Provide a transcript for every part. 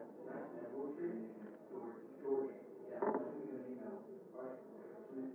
Nice, man. What was your name? George. George. Yeah, I'll shoot you an email. All right. Sweet.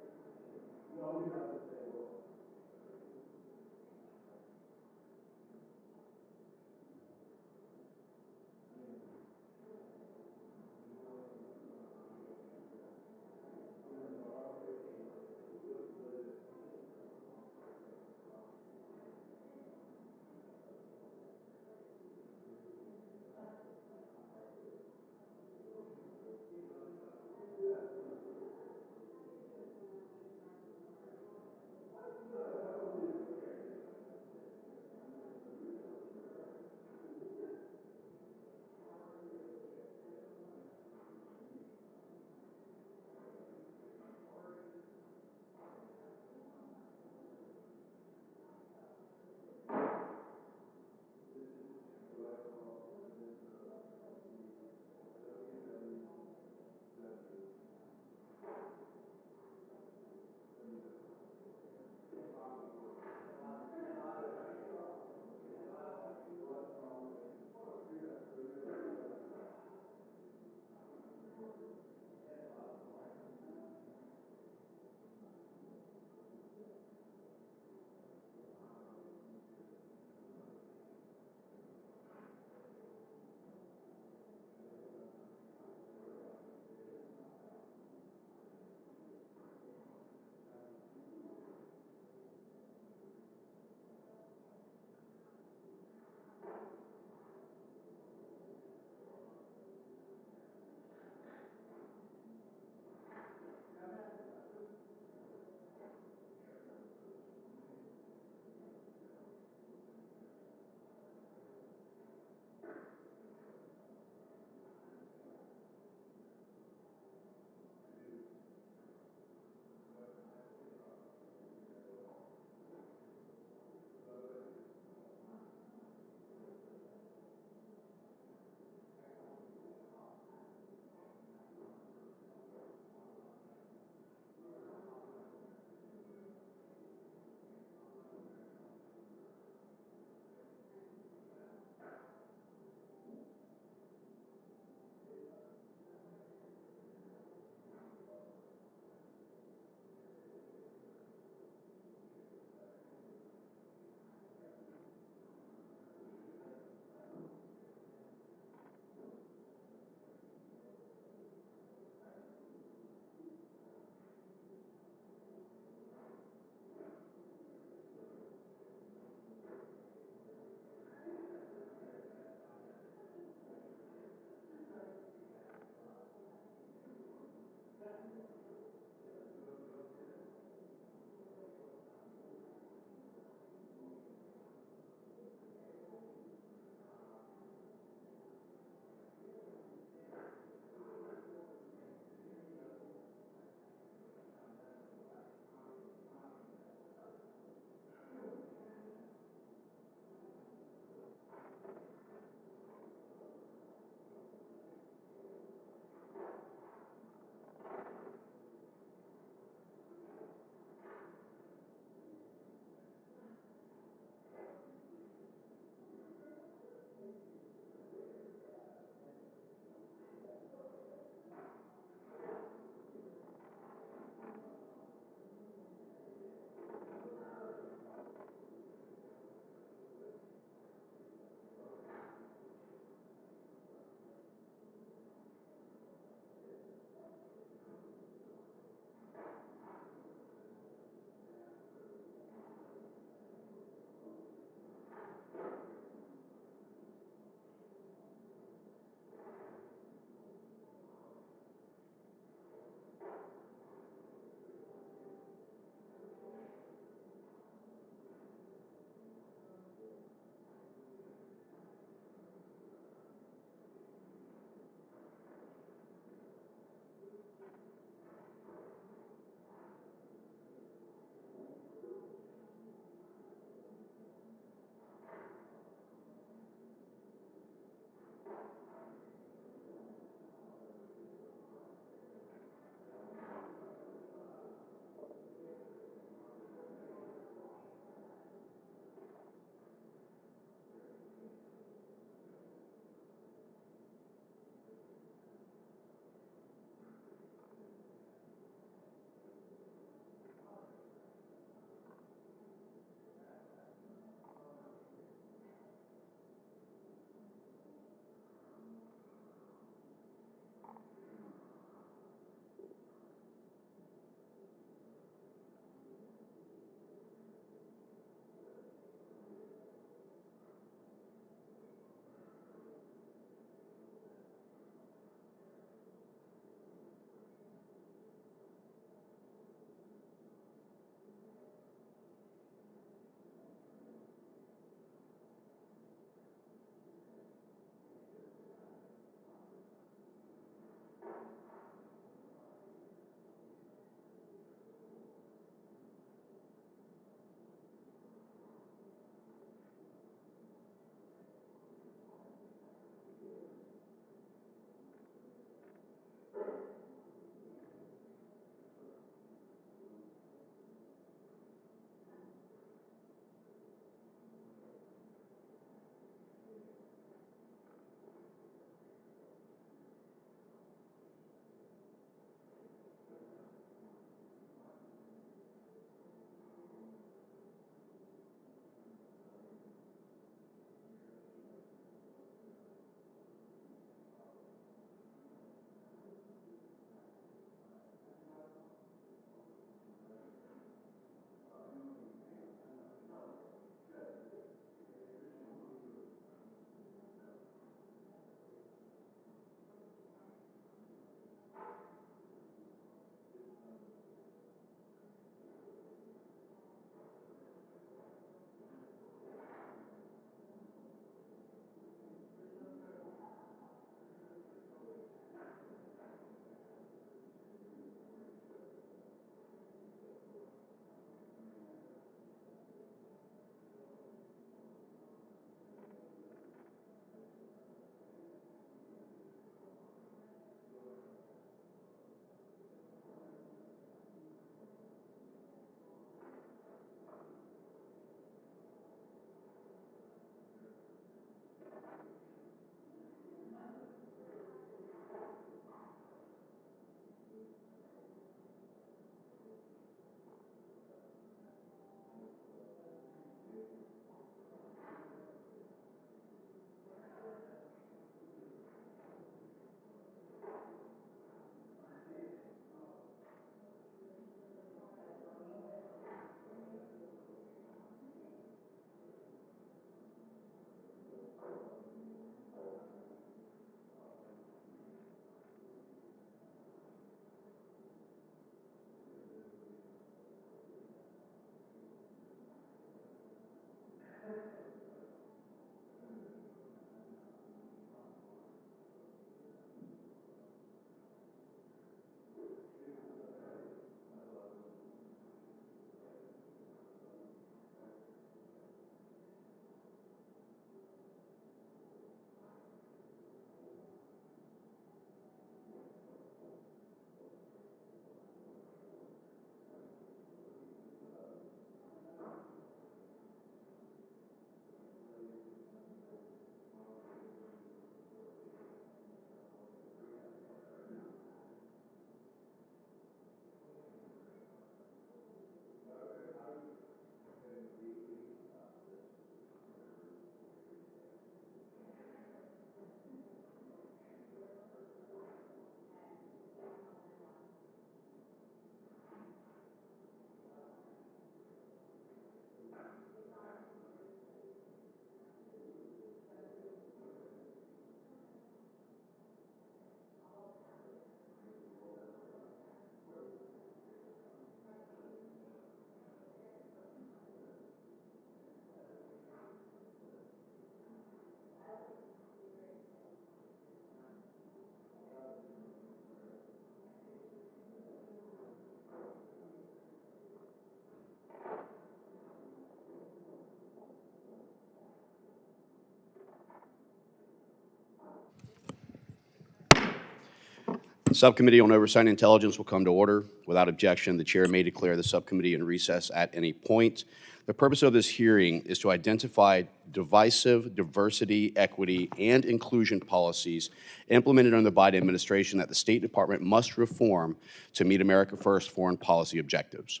Subcommittee on Oversight and Intelligence will come to order. Without objection, the chair may declare the subcommittee in recess at any point. The purpose of this hearing is to identify divisive diversity, equity, and inclusion policies implemented under the Biden administration that the State Department must reform to meet America First foreign policy objectives.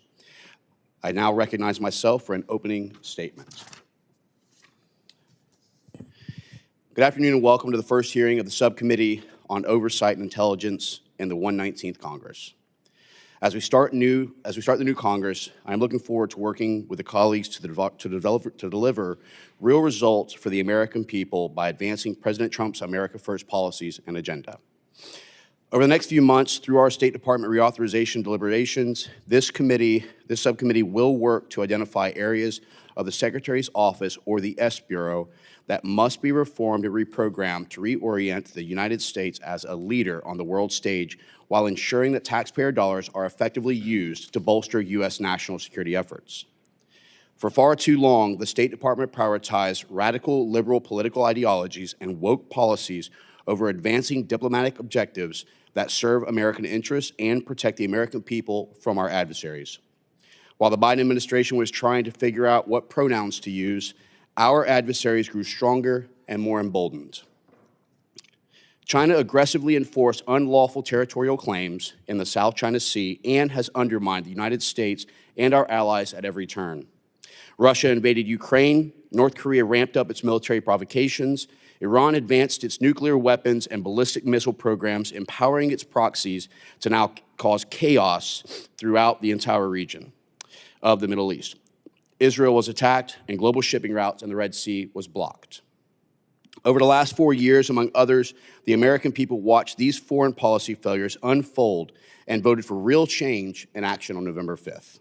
I now recognize myself for an opening statement. Good afternoon and welcome to the first hearing of the Subcommittee on Oversight and Intelligence in the 119th Congress. As we start the new Congress, I am looking forward to working with the colleagues to deliver real results for the American people by advancing President Trump's America First policies and agenda. Over the next few months, through our State Department reauthorization deliberations, this subcommittee will work to identify areas of the Secretary's office or the S Bureau that must be reformed and reprogrammed to reorient the United States as a leader on the world stage while ensuring that taxpayer dollars are effectively used to bolster U.S. national security efforts. For far too long, the State Department prioritized radical liberal political ideologies and woke policies over advancing diplomatic objectives that serve American interests and protect the American people from our adversaries. While the Biden administration was trying to figure out what pronouns to use, our adversaries grew stronger and more emboldened. China aggressively enforced unlawful territorial claims in the South China Sea and has undermined the United States and our allies at every turn. Russia invaded Ukraine, North Korea ramped up its military provocations, Iran advanced its nuclear weapons and ballistic missile programs, empowering its proxies to now cause chaos throughout the entire region of the Middle East. Israel was attacked, and global shipping routes in the Red Sea was blocked. Over the last 4 years, among others, the American people watched these foreign policy failures unfold and voted for real change and action on November 5th.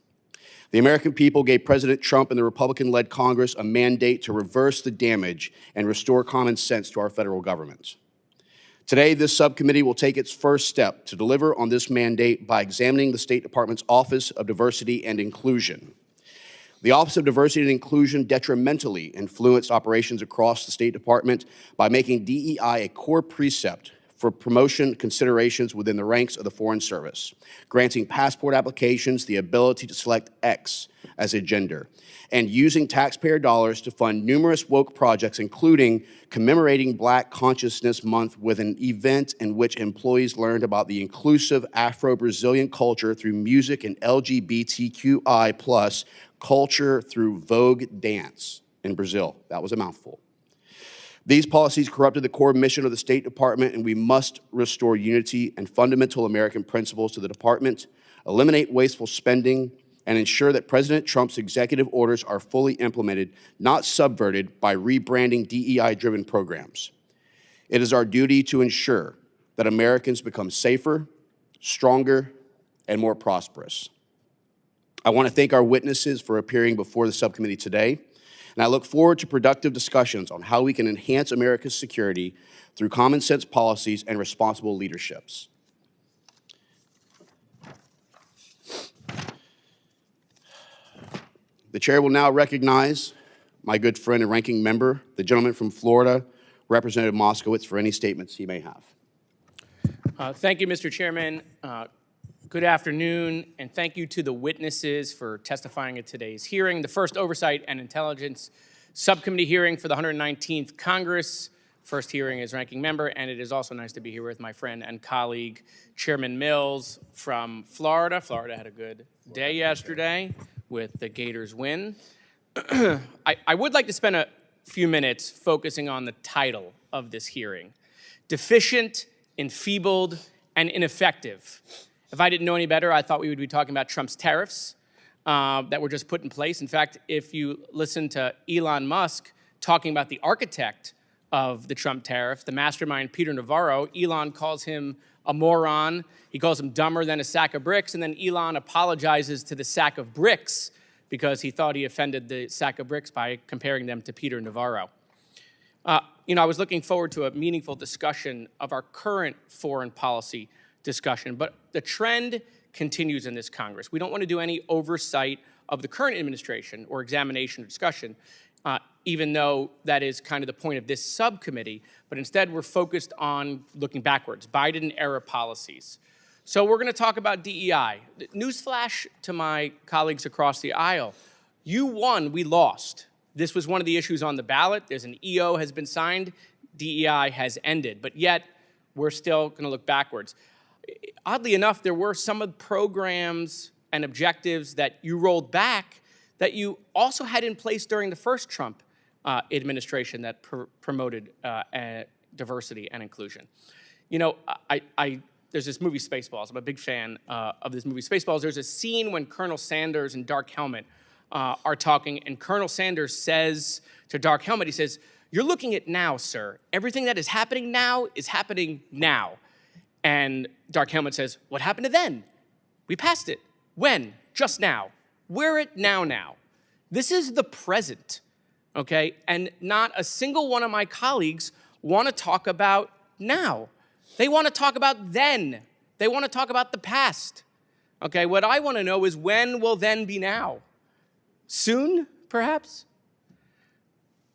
The American people gave President Trump and the Republican-led Congress a mandate to reverse the damage and restore common sense to our federal government. Today, this subcommittee will take its first step to deliver on this mandate by examining the State Department's Office of Diversity and Inclusion. The Office of Diversity and Inclusion detrimentally influenced operations across the State Department by making DEI a core precept for promotion considerations within the ranks of the Foreign Service, granting passport applications the ability to select X as a gender, and using taxpayer dollars to fund numerous woke projects, including commemorating Black Consciousness Month with an event in which employees learned about the inclusive Afro-Brazilian culture through music and LGBTQI+ culture through Vogue dance in Brazil. That was a mouthful. These policies corrupted the core mission of the State Department, and we must restore unity and fundamental American principles to the department, eliminate wasteful spending, and ensure that President Trump's executive orders are fully implemented, not subverted by rebranding DEI-driven programs. It is our duty to ensure that Americans become safer, stronger, and more prosperous. I want to thank our witnesses for appearing before the subcommittee today, and I look forward to productive discussions on how we can enhance America's security through common sense policies and responsible leaderships. The chair will now recognize my good friend and ranking member, the gentleman from Florida, Representative Moskowitz, for any statements he may have. Thank you, Mr. Chairman. Good afternoon, and thank you to the witnesses for testifying at today's hearing, the first Oversight and Intelligence Subcommittee hearing for the 119th Congress. First hearing as ranking member, and it is also nice to be here with my friend and colleague, Chairman Mills from Florida. Florida had a good day yesterday with the Gators win. I would like to spend a few minutes focusing on the title of this hearing: Deficient, Enfeebled, and Ineffective. If I didn't know any better, I thought we would be talking about Trump's tariffs that were just put in place. In fact, if you listen to Elon Musk talking about the architect of the Trump tariff, the mastermind Peter Navarro, Elon calls him a moron. He calls him dumber than a sack of bricks. And then Elon apologizes to the sack of bricks because he thought he offended the sack of bricks by comparing them to Peter Navarro. I was looking forward to a meaningful discussion of our current foreign policy discussion, but the trend continues in this Congress. We don't want to do any oversight of the current administration or examination or discussion. even though that is kind of the point of this subcommittee, but instead we're focused on looking backwards, Biden-era policies. So we're going to talk about DEI. Newsflash to my colleagues across the aisle. You won, we lost. This was one of the issues on the ballot. There's an EO has been signed, DEI has ended, but yet we're still going to look backwards. Oddly enough, there were some of the programs and objectives that you rolled back that you also had in place during the first Trump administration that promoted diversity and inclusion. You know, there's this movie Spaceballs. I'm a big fan of this movie Spaceballs. There's a scene when Colonel Sanders and Dark Helmet are talking, and Colonel Sanders says to Dark Helmet, he says, "You're looking at now, sir. Everything that is happening now is happening now." And Dark Helmet says, "What happened to then? We passed it. When? Just now. We're at now. This is the present, okay? And not a single one of my colleagues want to talk about now. They want to talk about then. They want to talk about the past, okay? What I want to know is when will then be now? Soon, perhaps?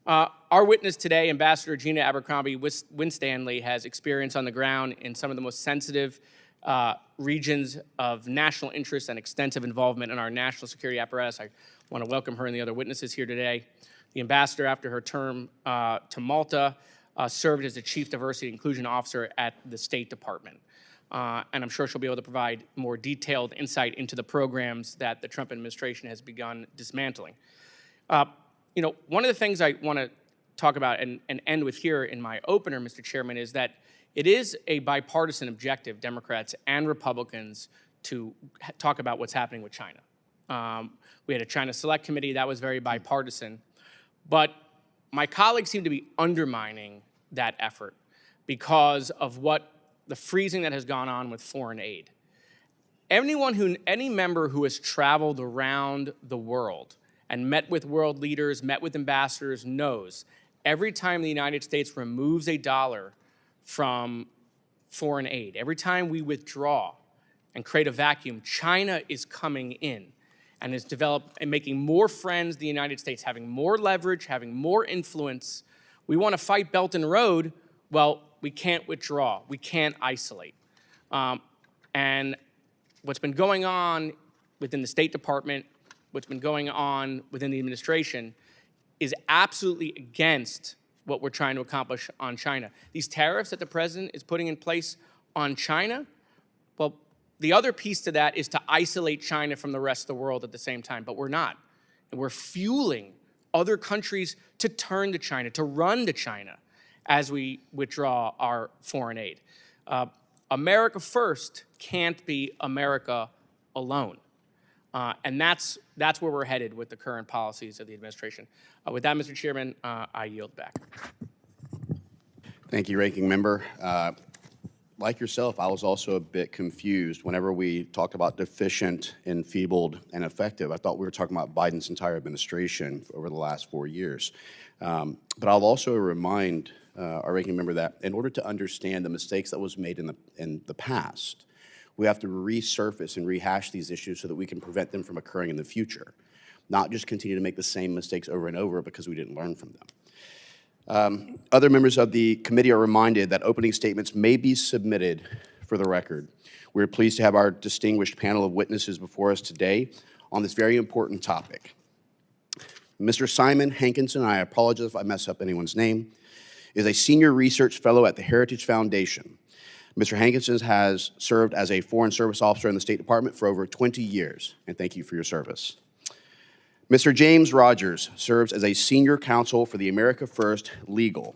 Our witness today, Ambassador Gina Abercrombie-Winstanley, has experience on the ground in some of the most sensitive regions of national interest and extensive involvement in our national security apparatus. I want to welcome her and the other witnesses here today. The ambassador, after her term to Malta, served as the Chief Diversity and Inclusion Officer at the State Department. And I'm sure she'll be able to provide more detailed insight into the programs that the Trump administration has begun dismantling. You know, one of the things I want to talk about and end with here in my opener, Mr. Chairman, is that it is a bipartisan objective, Democrats and Republicans, to talk about what's happening with China. We had a China Select Committee that was very bipartisan, but my colleagues seem to be undermining that effort because of what the freezing that has gone on with foreign aid. Any member who has traveled around the world and met with world leaders, met with ambassadors, knows every time the United States removes a dollar from foreign aid, every time we withdraw and create a vacuum, China is coming in and is developed and making more friends, the United States, having more leverage, having more influence. We want to fight Belt and Road. Well, we can't withdraw. We can't isolate. And what's been going on within the State Department, what's been going on within the administration is absolutely against what we're trying to accomplish on China. These tariffs that the president is putting in place on China, well, the other piece to that is to isolate China from the rest of the world at the same time, but we're not. And we're fueling other countries to turn to China, to run to China as we withdraw our foreign aid. America first can't be America alone. And that's where we're headed with the current policies of the administration. With that, Mr. Chairman, I yield back. Thank you, Ranking Member. Like yourself, I was also a bit confused whenever we talked about deficient, enfeebled, and effective. I thought we were talking about Biden's entire administration over the last 4 years. But I'll also remind our Ranking Member that in order to understand the mistakes that was made in the past, we have to resurface and rehash these issues so that we can prevent them from occurring in the future, not just continue to make the same mistakes over and over because we didn't learn from them. Other members of the committee are reminded that opening statements may be submitted for the record. We're pleased to have our distinguished panel of witnesses before us today on this very important topic. Mr. Simon Hankinson, I apologize if I mess up anyone's name, is a senior research fellow at the Heritage Foundation. Mr. Hankinson has served as a Foreign Service Officer in the State Department for over 20 years, and thank you for your service. Mr. James Rogers serves as a Senior Counsel for the America First Legal.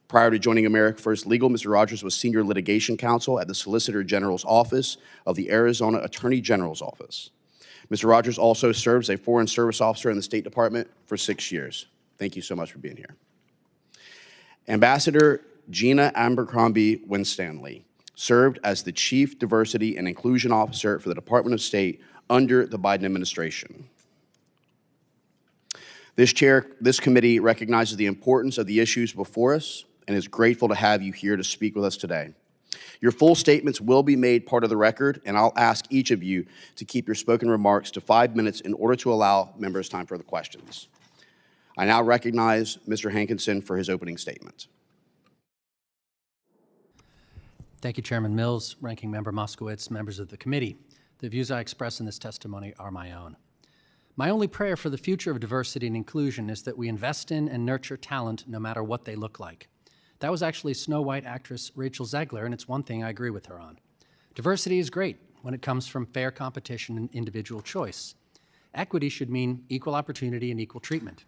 Prior to joining America First Legal, Mr. Rogers was Senior Litigation Counsel at the Solicitor General's Office of the Arizona Attorney General's Office. Mr. Rogers also serves as a Foreign Service Officer in the State Department for 6 years. Thank you so much for being here. Ambassador Gina Abercrombie-Winstanley served as the Chief Diversity and Inclusion Officer for the Department of State under the Biden administration. This committee recognizes the importance of the issues before us and is grateful to have you here to speak with us today. Your full statements will be made part of the record, and I'll ask each of you to keep your spoken remarks to 5 minutes in order to allow members time for the questions. I now recognize Mr. Hankinson for his opening statement. Thank you, Chairman Mills, Ranking Member Moskowitz, members of the committee. The views I express in this testimony are my own. My only prayer for the future of diversity and inclusion is that we invest in and nurture talent no matter what they look like. That was actually Snow White actress Rachel Zegler, and it's one thing I agree with her on. Diversity is great when it comes from fair competition and individual choice. Equity should mean equal opportunity and equal treatment.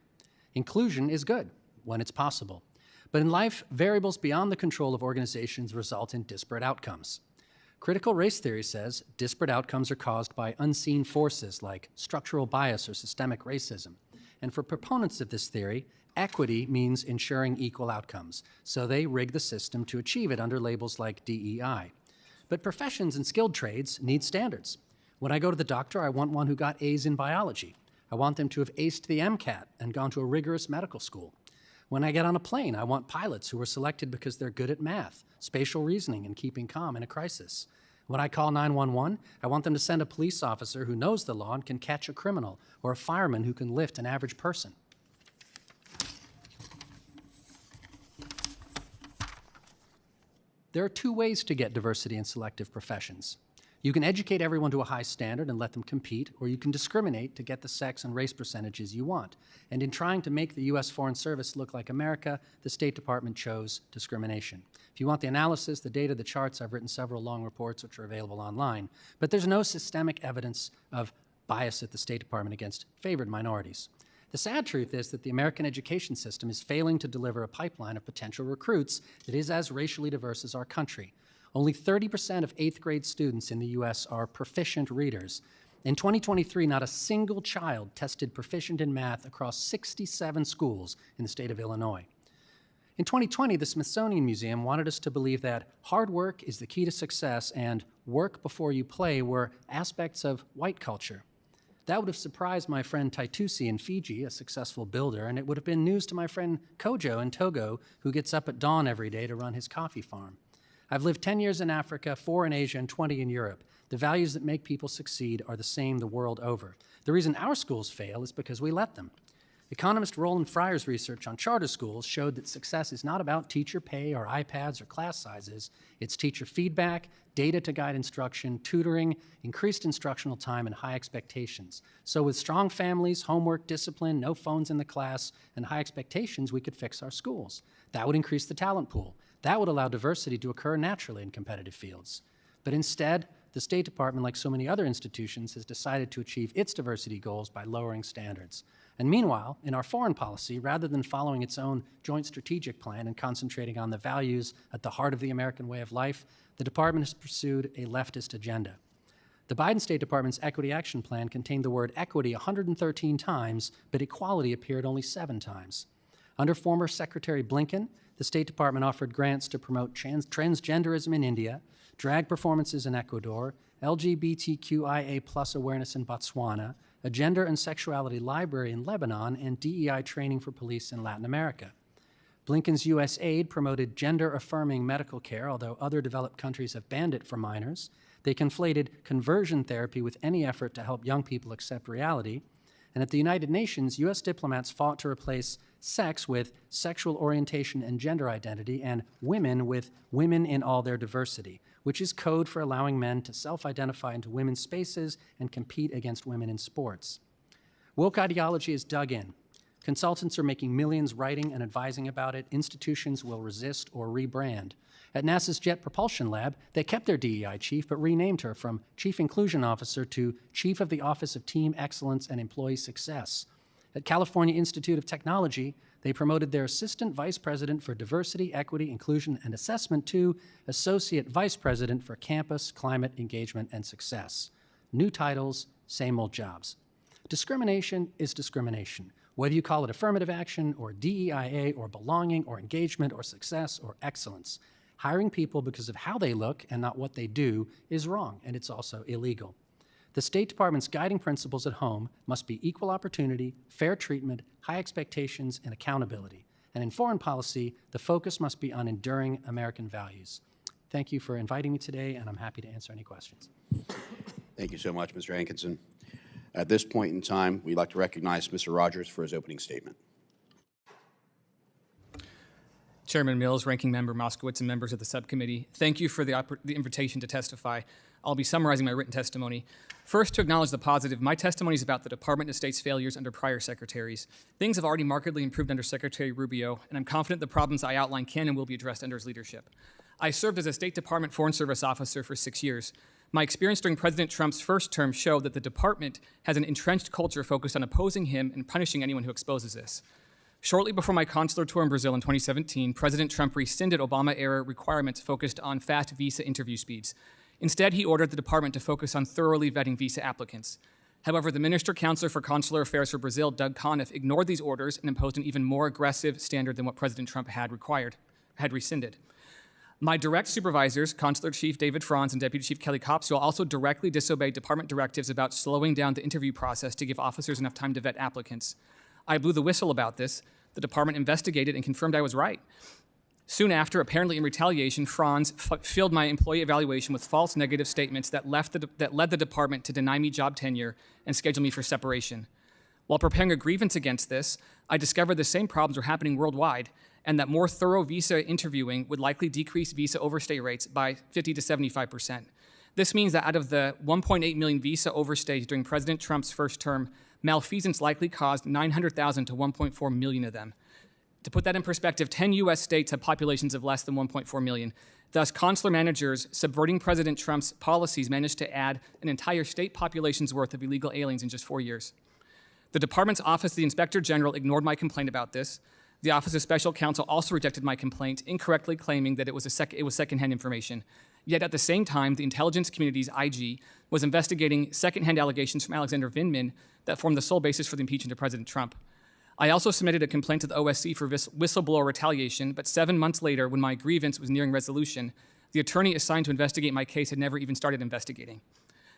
Inclusion is good when it's possible. But in life, variables beyond the control of organizations result in disparate outcomes. Critical race theory says disparate outcomes are caused by unseen forces like structural bias or systemic racism. And for proponents of this theory, equity means ensuring equal outcomes, so they rig the system to achieve it under labels like DEI. But professions and skilled trades need standards. When I go to the doctor, I want one who got A's in biology. I want them to have aced the MCAT and gone to a rigorous medical school. When I get on a plane, I want pilots who are selected because they're good at math, spatial reasoning, and keeping calm in a crisis. When I call 911, I want them to send a police officer who knows the law and can catch a criminal, or a fireman who can lift an average person. There are two ways to get diversity in selective professions. You can educate everyone to a high standard and let them compete, or you can discriminate to get the sex and race percentages you want. And in trying to make the U.S. Foreign Service look like America, the State Department chose discrimination. If you want the analysis, the data, the charts, I've written several long reports which are available online. But there's no systemic evidence of bias at the State Department against favored minorities. The sad truth is that the American education system is failing to deliver a pipeline of potential recruits that is as racially diverse as our country. Only 30% of 8th grade students in the U.S. are proficient readers. In 2023, not a single child tested proficient in math across 67 schools in the state of Illinois. In 2020, the Smithsonian Museum wanted us to believe that hard work is the key to success and work before you play were aspects of white culture. That would have surprised my friend Taitusi in Fiji, a successful builder, and it would have been news to my friend Kojo in Togo, who gets up at dawn every day to run his coffee farm. I've lived 10 years in Africa, 4 in Asia, and 20 in Europe. The values that make people succeed are the same the world over. The reason our schools fail is because we let them. Economist Roland Fryer's research on charter schools showed that success is not about teacher pay or iPads or class sizes. It's teacher feedback, data to guide instruction, tutoring, increased instructional time, and high expectations. So with strong families, homework, discipline, no phones in the class, and high expectations, we could fix our schools. That would increase the talent pool. That would allow diversity to occur naturally in competitive fields. But instead, the State Department, like so many other institutions, has decided to achieve its diversity goals by lowering standards. And meanwhile, in our foreign policy, rather than following its own joint strategic plan and concentrating on the values at the heart of the American way of life, the department has pursued a leftist agenda. The Biden State Department's Equity Action Plan contained the word equity 113 times, but equality appeared only 7 times. Under former Secretary Blinken, the State Department offered grants to promote transgenderism in India, drag performances in Ecuador, LGBTQIA+ awareness in Botswana, a gender and sexuality library in Lebanon, and DEI training for police in Latin America. Blinken's U.S. aid promoted gender-affirming medical care, although other developed countries have banned it for minors. They conflated conversion therapy with any effort to help young people accept reality. And at the United Nations, U.S. diplomats fought to replace sex with sexual orientation and gender identity, and women with women in all their diversity, which is code for allowing men to self-identify into women's spaces and compete against women in sports. Woke ideology is dug in. Consultants are making millions writing and advising about it. Institutions will resist or rebrand. At NASA's Jet Propulsion Lab, they kept their DEI chief, but renamed her from Chief Inclusion Officer to Chief of the Office of Team Excellence and Employee Success. At California Institute of Technology, they promoted their Assistant Vice President for Diversity, Equity, Inclusion, and Assessment to Associate Vice President for Campus, Climate, Engagement, and Success. New titles, same old jobs. Discrimination is discrimination, whether you call it affirmative action or DEIA or belonging or engagement or success or excellence. Hiring people because of how they look and not what they do is wrong, and it's also illegal. The State Department's guiding principles at home must be equal opportunity, fair treatment, high expectations, and accountability. And in foreign policy, the focus must be on enduring American values. Thank you for inviting me today, and I'm happy to answer any questions. Thank you so much, Mr. Hankinson. At this point in time, we'd like to recognize Mr. Rogers for his opening statement. Chairman Mills, Ranking Member Moskowitz, and members of the subcommittee, thank you for the invitation to testify. I'll be summarizing my written testimony. First, to acknowledge the positive, my testimony is about the Department of State's failures under prior secretaries. Things have already markedly improved under Secretary Rubio, and I'm confident the problems I outline can and will be addressed under his leadership. I served as a State Department Foreign Service officer for 6 years. My experience during President Trump's first term showed that the department has an entrenched culture focused on opposing him and punishing anyone who exposes this. Shortly before my consular tour in Brazil in 2017, President Trump rescinded Obama-era requirements focused on fast visa interview speeds. Instead, he ordered the department to focus on thoroughly vetting visa applicants. However, the Minister Counselor for Consular Affairs for Brazil, Doug Conniff, ignored these orders and imposed an even more aggressive standard than what President Trump had rescinded. My direct supervisors, Consular Chief David Franz and Deputy Chief Kelly Kopswell, also directly disobeyed department directives about slowing down the interview process to give officers enough time to vet applicants. I blew the whistle about this. The department investigated and confirmed I was right. Soon after, apparently in retaliation, Franz filled my employee evaluation with false negative statements that led the department to deny me job tenure and schedule me for separation. While preparing a grievance against this, I discovered the same problems were happening worldwide, and that more thorough visa interviewing would likely decrease visa overstay rates by 50 to 75%. This means that out of the 1.8 million visa overstays during President Trump's first term, malfeasance likely caused 900,000 to 1.4 million of them. To put that in perspective, 10 U.S. states have populations of less than 1.4 million. Thus, consular managers subverting President Trump's policies managed to add an entire state population's worth of illegal aliens in just 4 years. The department's Office of the Inspector General ignored my complaint about this. The Office of Special Counsel also rejected my complaint, incorrectly claiming that it was secondhand information. Yet at the same time, the intelligence community's IG was investigating secondhand allegations from Alexander Vindman that formed the sole basis for the impeachment of President Trump. I also submitted a complaint to the OSC for whistleblower retaliation, but 7 months later, when my grievance was nearing resolution, the attorney assigned to investigate my case had never even started investigating.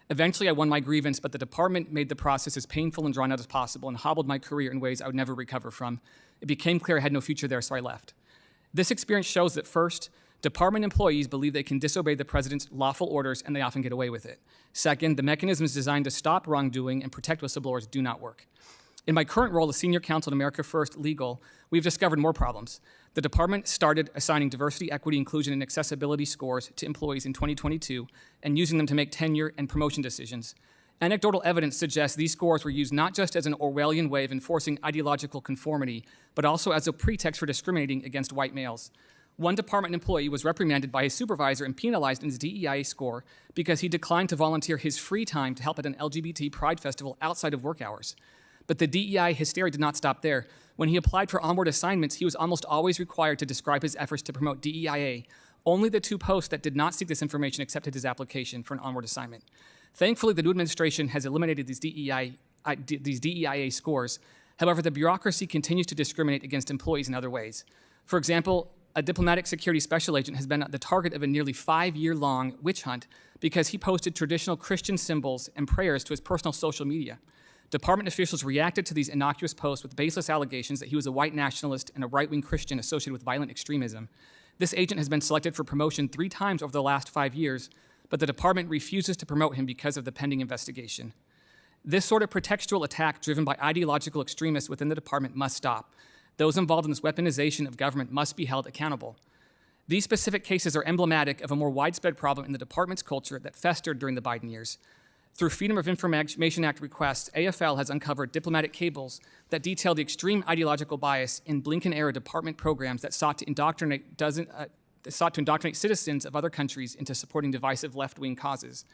Eventually, I won my grievance, but the department made the process as painful and drawn out as possible and hobbled my career in ways I would never recover from. It became clear I had no future there, so I left. This experience shows that first, department employees believe they can disobey the president's lawful orders, and they often get away with it. Second, the mechanisms designed to stop wrongdoing and protect whistleblowers do not work. In my current role as Senior Counsel at America First Legal, we've discovered more problems. The department started assigning diversity, equity, inclusion, and accessibility scores to employees in 2022 and using them to make tenure and promotion decisions. Anecdotal evidence suggests these scores were used not just as an Orwellian way of enforcing ideological conformity, but also as a pretext for discriminating against white males. One department employee was reprimanded by his supervisor and penalized in his DEIA score because he declined to volunteer his free time to help at an LGBT pride festival outside of work hours. But the DEI hysteria did not stop there. When he applied for onward assignments, he was almost always required to describe his efforts to promote DEIA. Only the 2 posts that did not seek this information accepted his application for an onward assignment. Thankfully, the new administration has eliminated these DEIA scores. However, the bureaucracy continues to discriminate against employees in other ways. For example, a diplomatic security special agent has been the target of a nearly 5-year-long witch hunt because he posted traditional Christian symbols and prayers to his personal social media. Department officials reacted to these innocuous posts with baseless allegations that he was a white nationalist and a right-wing Christian associated with violent extremism. This agent has been selected for promotion 3 times over the last 5 years, but the department refuses to promote him because of the pending investigation. This sort of pretextual attack driven by ideological extremists within the department must stop. Those involved in this weaponization of government must be held accountable. These specific cases are emblematic of a more widespread problem in the department's culture that festered during the Biden years. Through Freedom of Information Act requests, AFL has uncovered diplomatic cables that detail the extreme ideological bias in Blinken-era department programs that sought to indoctrinate citizens of other countries into supporting divisive left-wing causes.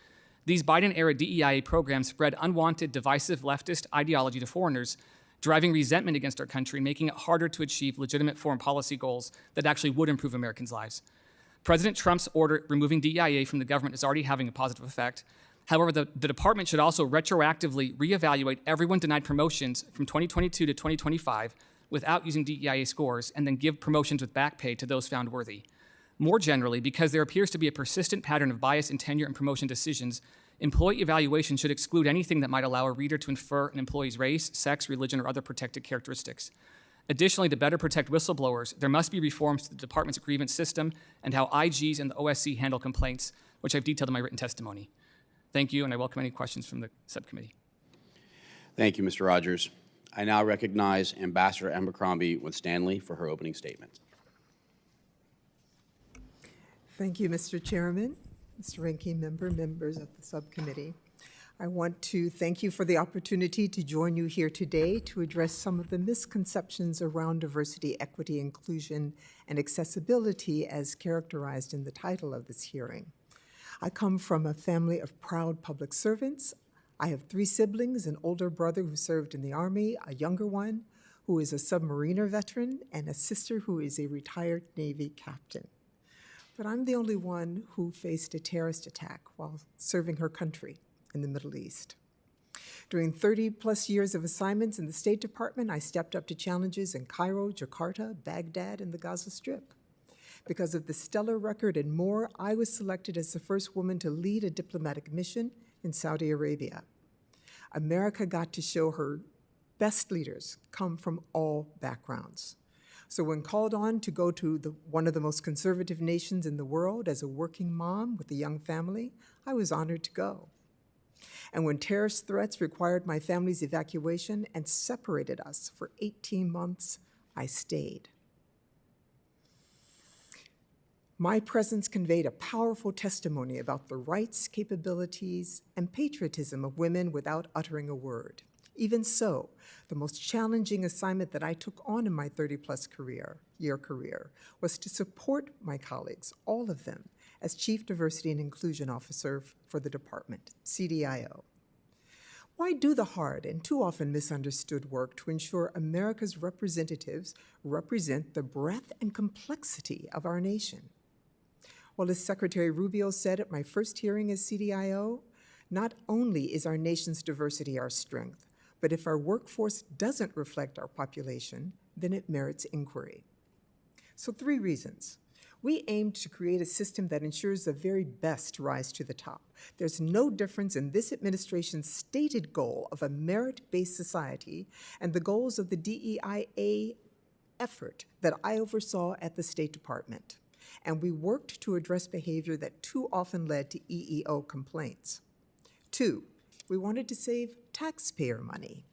These Biden-era DEIA programs spread unwanted divisive leftist ideology to foreigners, driving resentment against our country and making it harder to achieve legitimate foreign policy goals that actually would improve Americans' lives. President Trump's order removing DEIA from the government is already having a positive effect. However, the department should also retroactively reevaluate everyone denied promotions from 2022 to 2025 without using DEIA scores, and then give promotions with back pay to those found worthy. More generally, because there appears to be a persistent pattern of bias in tenure and promotion decisions, employee evaluation should exclude anything that might allow a reader to infer an employee's race, sex, religion, or other protected characteristics. Additionally, to better protect whistleblowers, there must be reforms to the department's grievance system and how IGs and the OSC handle complaints, which I've detailed in my written testimony. Thank you, and I welcome any questions from the subcommittee. Thank you, Mr. Rogers. I now recognize Ambassador Abercrombie-Winstanley for her opening statement. Thank you, Mr. Chairman, Mr. Ranking Member, members of the subcommittee. I want to thank you for the opportunity to join you here today to address some of the misconceptions around diversity, equity, inclusion, and accessibility as characterized in the title of this hearing. I come from a family of proud public servants. I have 3 siblings, an older brother who served in the Army, a younger one who is a submariner veteran, and a sister who is a retired Navy captain. But I'm the only one who faced a terrorist attack while serving her country in the Middle East. During 30-plus years of assignments in the State Department, I stepped up to challenges in Cairo, Jakarta, Baghdad, and the Gaza Strip. Because of the stellar record and more, I was selected as the first woman to lead a diplomatic mission in Saudi Arabia. America got to show her best leaders come from all backgrounds. So when called on to go to one of the most conservative nations in the world as a working mom with a young family, I was honored to go. And when terrorist threats required my family's evacuation and separated us for 18 months, I stayed. My presence conveyed a powerful testimony about the rights, capabilities, and patriotism of women without uttering a word. Even so, the most challenging assignment that I took on in my 30-plus year career was to support my colleagues, all of them, as Chief Diversity and Inclusion Officer for the department, CDIO. Why do the hard and too often misunderstood work to ensure America's representatives represent the breadth and complexity of our nation? Well, as Secretary Rubio said at my first hearing as CDIO, not only is our nation's diversity our strength, but if our workforce doesn't reflect our population, then it merits inquiry. So 3 reasons. We aim to create a system that ensures the very best rise to the top. There's no difference in this administration's stated goal of a merit-based society and the goals of the DEIA effort that I oversaw at the State Department. And we worked to address behavior that too often led to EEO complaints. 2, we wanted to save taxpayer money.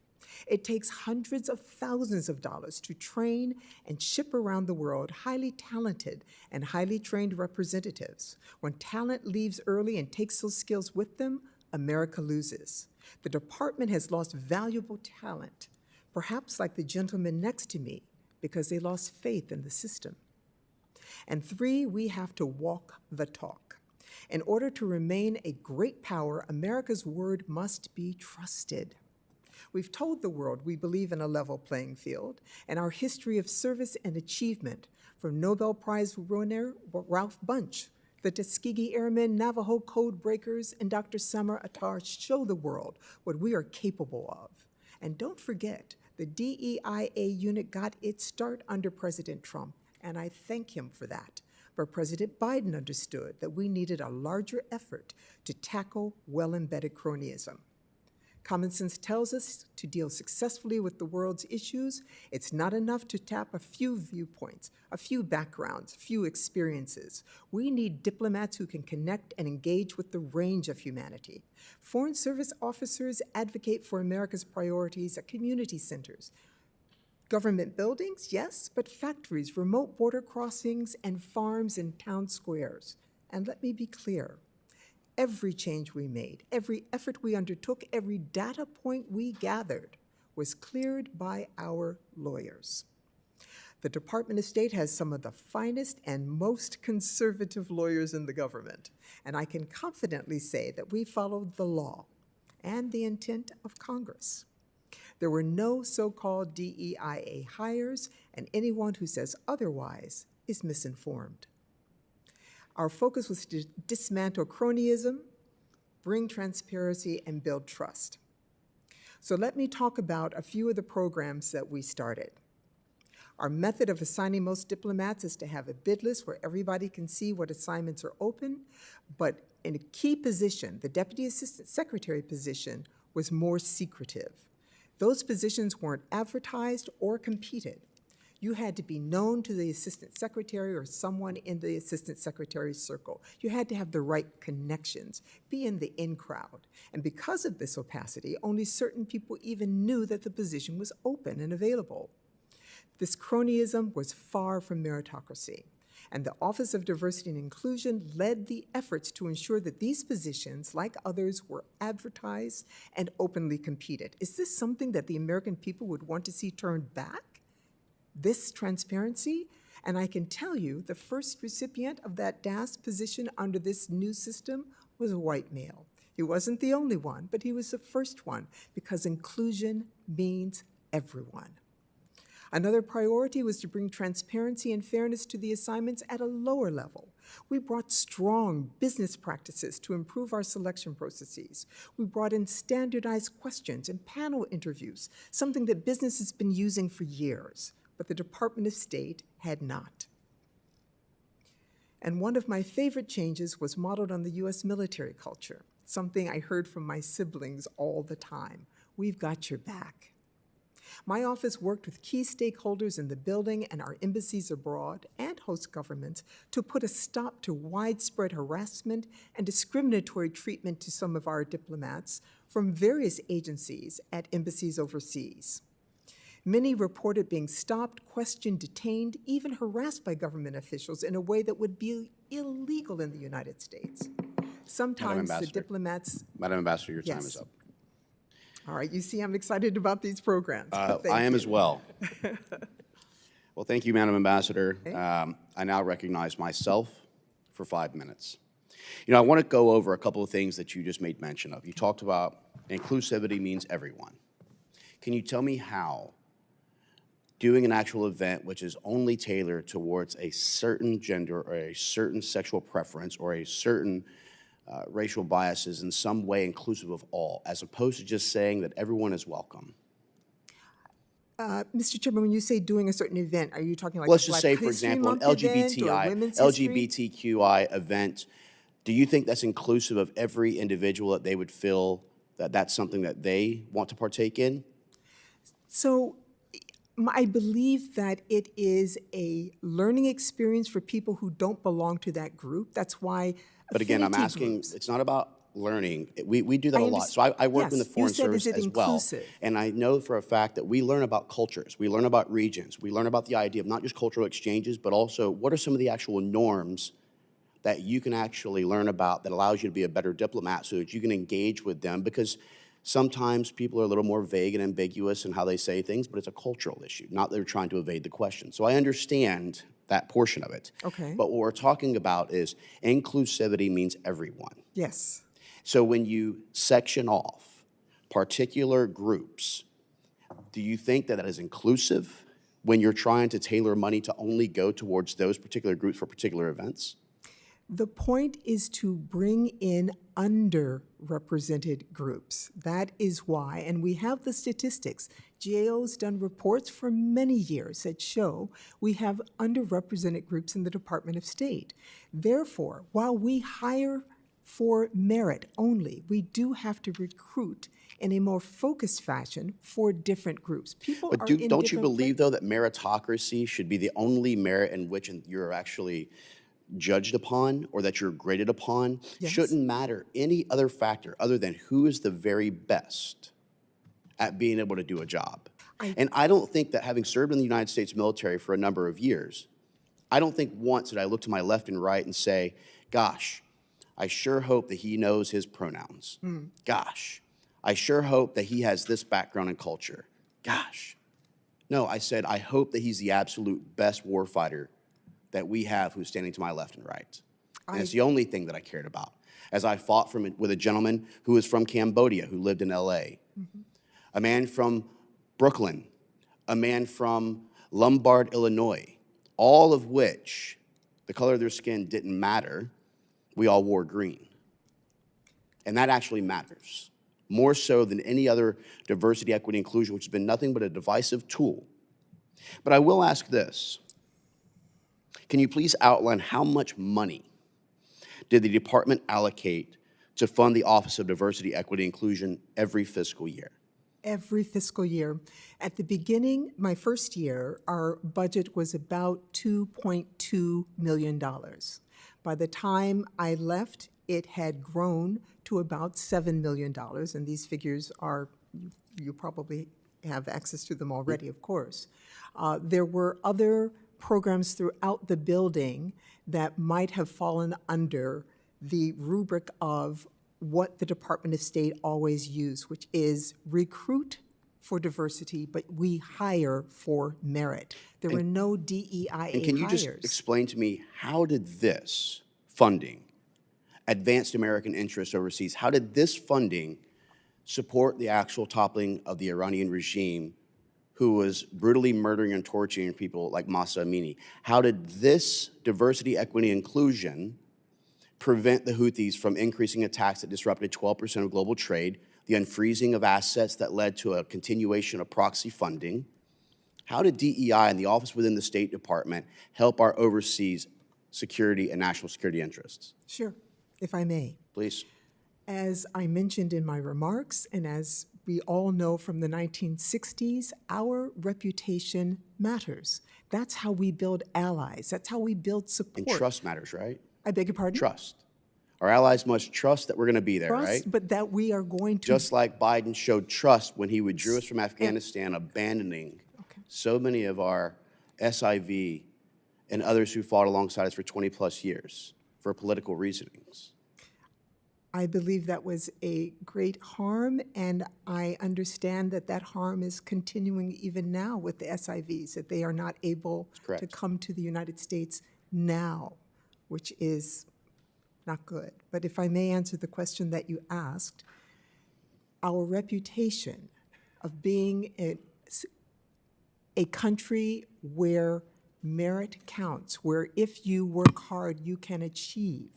It takes hundreds of thousands of dollars to train and ship around the world highly talented and highly trained representatives. When talent leaves early and takes those skills with them, America loses. The department has lost valuable talent, perhaps like the gentleman next to me, because they lost faith in the system. And 3, we have to walk the talk. In order to remain a great power, America's word must be trusted. We've told the world we believe in a level playing field, and our history of service and achievement, from Nobel Prize winner Ralph Bunche, the Tuskegee Airmen, Navajo Code Breakers, and Dr. Samar Attar show the world what we are capable of. And don't forget, the DEIA unit got its start under President Trump, and I thank him for that. But President Biden understood that we needed a larger effort to tackle well-embedded cronyism. Common sense tells us to deal successfully with the world's issues, it's not enough to tap a few viewpoints, a few backgrounds, a few experiences. We need diplomats who can connect and engage with the range of humanity. Foreign service officers advocate for America's priorities at community centers. Government buildings, yes, but factories, remote border crossings, and farms and town squares. And let me be clear, every change we made, every effort we undertook, every data point we gathered was cleared by our lawyers. The Department of State has some of the finest and most conservative lawyers in the government, and I can confidently say that we followed the law and the intent of Congress. There were no so-called DEIA hires, and anyone who says otherwise is misinformed. Our focus was to dismantle cronyism, bring transparency, and build trust. So let me talk about a few of the programs that we started. Our method of assigning most diplomats is to have a bid list where everybody can see what assignments are open, but in a key position, the Deputy Assistant Secretary position was more secretive. Those positions weren't advertised or competed. You had to be known to the Assistant Secretary or someone in the Assistant Secretary's circle. You had to have the right connections, be in the in crowd. And because of this opacity, only certain people even knew that the position was open and available. This cronyism was far from meritocracy. and the Office of Diversity and Inclusion led the efforts to ensure that these positions, like others, were advertised and openly competed. Is this something that the American people would want to see turned back? This transparency? And I can tell you the first recipient of that DAS position under this new system was a white male. He wasn't the only one, but he was the first one, because inclusion means everyone. Another priority was to bring transparency and fairness to the assignments at a lower level. We brought strong business practices to improve our selection processes. We brought in standardized questions and panel interviews, something that business has been using for years, but the Department of State had not. And one of my favorite changes was modeled on the U.S. military culture, something I heard from my siblings all the time. We've got your back. My office worked with key stakeholders in the building and our embassies abroad and host governments to put a stop to widespread harassment and discriminatory treatment to some of our diplomats from various agencies at embassies overseas. Many reported being stopped, questioned, detained, even harassed by government officials in a way that would be illegal in the United States. Sometimes the diplomats... Madam Ambassador, your time Yes. is up. All right, you see I'm excited about these programs. Thank I am you. as well. Well, thank you, Madam Ambassador. I now recognize myself for 5 minutes. You know, I want to go over a couple of things that you just made mention of. You talked about inclusivity means everyone. Can you tell me how doing an actual event which is only tailored towards a certain gender or a certain sexual preference or a certain racial bias is in some way inclusive of all, as opposed to just saying that everyone is welcome? Mr. Chairman, when you say doing a certain event, are you talking like Let's a just Black say, for History example, an Month event or Women's History? LGBTQI event. Do you think that's inclusive of every individual, that they would feel that that's something that they want to partake in? So I believe that it is a learning experience for people who don't belong to that group. That's why But again, I'm affinity asking, groups- it's not about learning. We do that a lot. So I work in the Yes, you Foreign said, Service is it as well. inclusive? And I know for a fact that we learn about cultures, we learn about regions, we learn about the idea of not just cultural exchanges, but also what are some of the actual norms that you can actually learn about that allows you to be a better diplomat so that you can engage with them, because sometimes people are a little more vague and ambiguous in how they say things, but it's a cultural issue, not that they're trying to evade the question. So I understand that portion of it. Okay. But what we're talking about is inclusivity means everyone. Yes. So when you section off particular groups, do you think that that is inclusive when you're trying to tailor money to only go towards those particular groups for particular events? The point is to bring in underrepresented groups. That is why, and we have the statistics. GAO's done reports for many years that show we have underrepresented groups in the Department of State. Therefore, while we hire for merit only, we do have to recruit in a more focused fashion for different groups. People But are in don't you different believe, though, that meritocracy should be the only merit in which you're actually judged upon or that you're graded upon? Yes. Shouldn't matter any other factor other than who is the very best at being able to do a job. And I don't think that, having served in the United States military for a number of years, I don't think once did I look to my left and right and say, gosh, I sure hope that he knows his pronouns. Gosh, I sure hope that he has this background and culture. Gosh. No, I said, I hope that he's the absolute best warfighter that we have who's standing to my left and right. And it's the only thing that I cared about. As I fought with a gentleman who was from Cambodia, who lived in LA, a man from Brooklyn, a man from Lombard, Illinois, all of which the color of their skin didn't matter. We all wore green. And that actually matters, more so than any other diversity, equity, inclusion, which has been nothing but a divisive tool. But I will ask this. Can you please outline how much money did the department allocate to fund the Office of Diversity, Equity, Inclusion every fiscal year? Every fiscal year. At the beginning, my first year, our budget was about $2.2 million. By the time I left, it had grown to about $7 million, and these figures are, you probably have access to them already, of course. There were other programs throughout the building that might have fallen under the rubric of what the Department of State always used, which is recruit for diversity, but we hire for merit. There were no DEIA hires. And can you just explain to me, how did this funding advance American interests overseas? How did this funding support the actual toppling of the Iranian regime, who was brutally murdering and torturing people like Mahsa Amini? How did this diversity, equity, inclusion prevent the Houthis from increasing attacks that disrupted 12% of global trade, the unfreezing of assets that led to a continuation of proxy funding? How did DEI and the office within the State Department help our overseas security and national security interests? Sure, if I may. Please. As I mentioned in my remarks, and as we all know from the 1960s, our reputation matters. That's how we build allies. That's how we build support. And trust matters, right? I beg your pardon? Trust. Our allies must trust that we're going to be there, Trust, right? but that we are going to. Just like Biden showed trust when he withdrew us from Afghanistan, abandoning so many of our SIV and others who fought alongside us for 20 plus years for political reasonings. I believe that was a great harm, and I understand that that harm is continuing even now with the SIVs, that they are not able to come to the United States now, which is not good. But if I may answer the question that you asked, our reputation of being a country where merit counts, where if you work hard, you can achieve,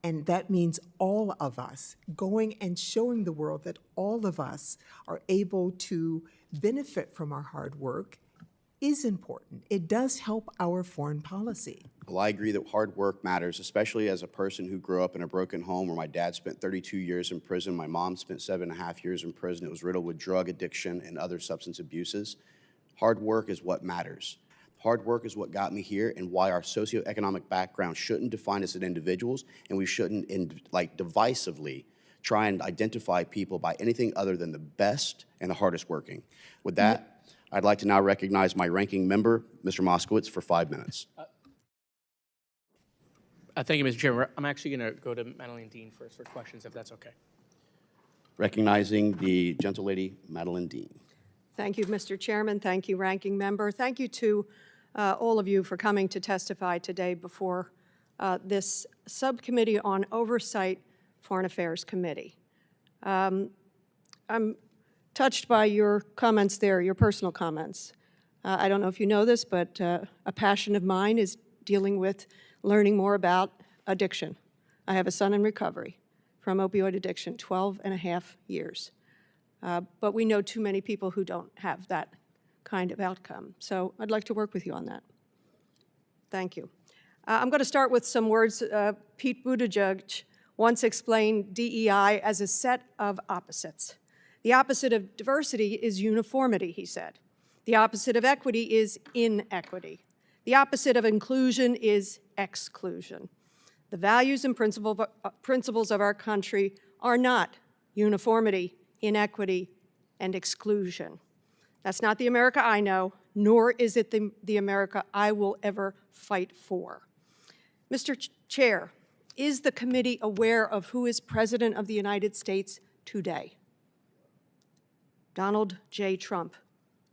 and that means all of us going and showing the world that all of us are able to benefit from our hard work is important. It does help our foreign policy. Well, I agree that hard work matters, especially as a person who grew up in a broken home where my dad spent 32 years in prison, my mom spent 7.5 years in prison. It was riddled with drug addiction and other substance abuses. Hard work is what matters. Hard work is what got me here, and why our socioeconomic background shouldn't define us as individuals, and we shouldn't, divisively try and identify people by anything other than the best and the hardest working. With that, I'd like to now recognize my ranking member, Mr. Moskowitz, for 5 minutes. Thank you, Mr. Chairman. I'm actually going to go to Madeline Dean first for questions, if that's okay. Recognizing the gentlelady, Madeline Dean. Thank you, Mr. Chairman. Thank you, Ranking Member. Thank you to all of you for coming to testify today before this Subcommittee on Oversight Foreign Affairs Committee. I'm touched by your comments there, your personal comments. I don't know if you know this, but a passion of mine is dealing with learning more about addiction. I have a son in recovery from opioid addiction, 12.5 years. But we know too many people who don't have that kind of outcome. So I'd like to work with you on that. Thank you. I'm going to start with some words. Pete Buttigieg once explained DEI as a set of opposites. The opposite of diversity is uniformity, he said. The opposite of equity is inequity. The opposite of inclusion is exclusion. The values and principles of our country are not uniformity, inequity, and exclusion. That's not the America I know, nor is it the America I will ever fight for. Mr. Chair, is the committee aware of who is President of the United States today? Donald J. Trump.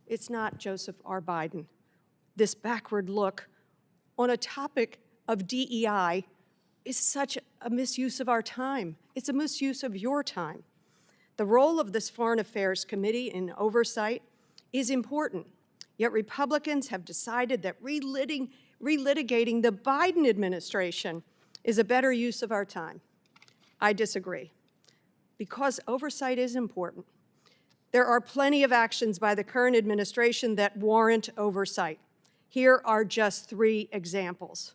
It's not Joseph R. Biden. This backward look on a topic of DEI is such a misuse of our time. It's a misuse of your time. The role of this Foreign Affairs Committee in oversight is important, yet Republicans have decided that relitigating the Biden administration is a better use of our time. I disagree, because oversight is important. There are plenty of actions by the current administration that warrant oversight. Here are just 3 examples.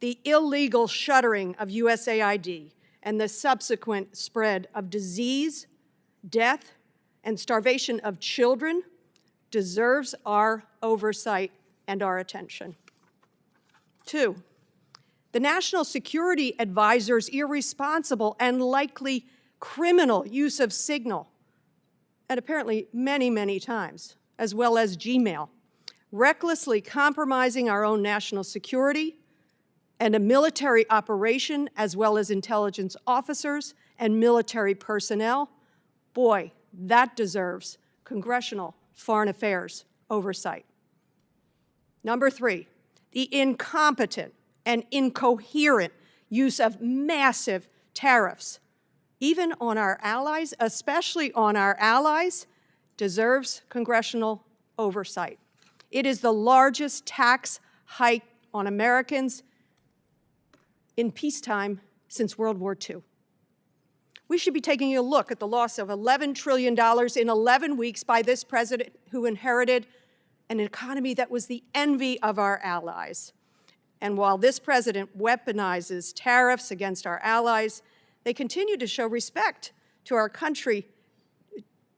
The illegal shuttering of USAID and the subsequent spread of disease, death, and starvation of children deserves our oversight and our attention. 2, the National Security Advisor's irresponsible and likely criminal use of Signal, and apparently many, many times, as well as Gmail, recklessly compromising our own national security and a military operation, as well as intelligence officers and military personnel, boy, that deserves congressional foreign affairs oversight. Number 3, the incompetent and incoherent use of massive tariffs, even on our allies, especially on our allies, deserves congressional oversight. It is the largest tax hike on Americans in peacetime since World War II. We should be taking a look at the loss of $11 trillion in 11 weeks by this president who inherited an economy that was the envy of our allies. And while this president weaponizes tariffs against our allies, they continue to show respect to our country.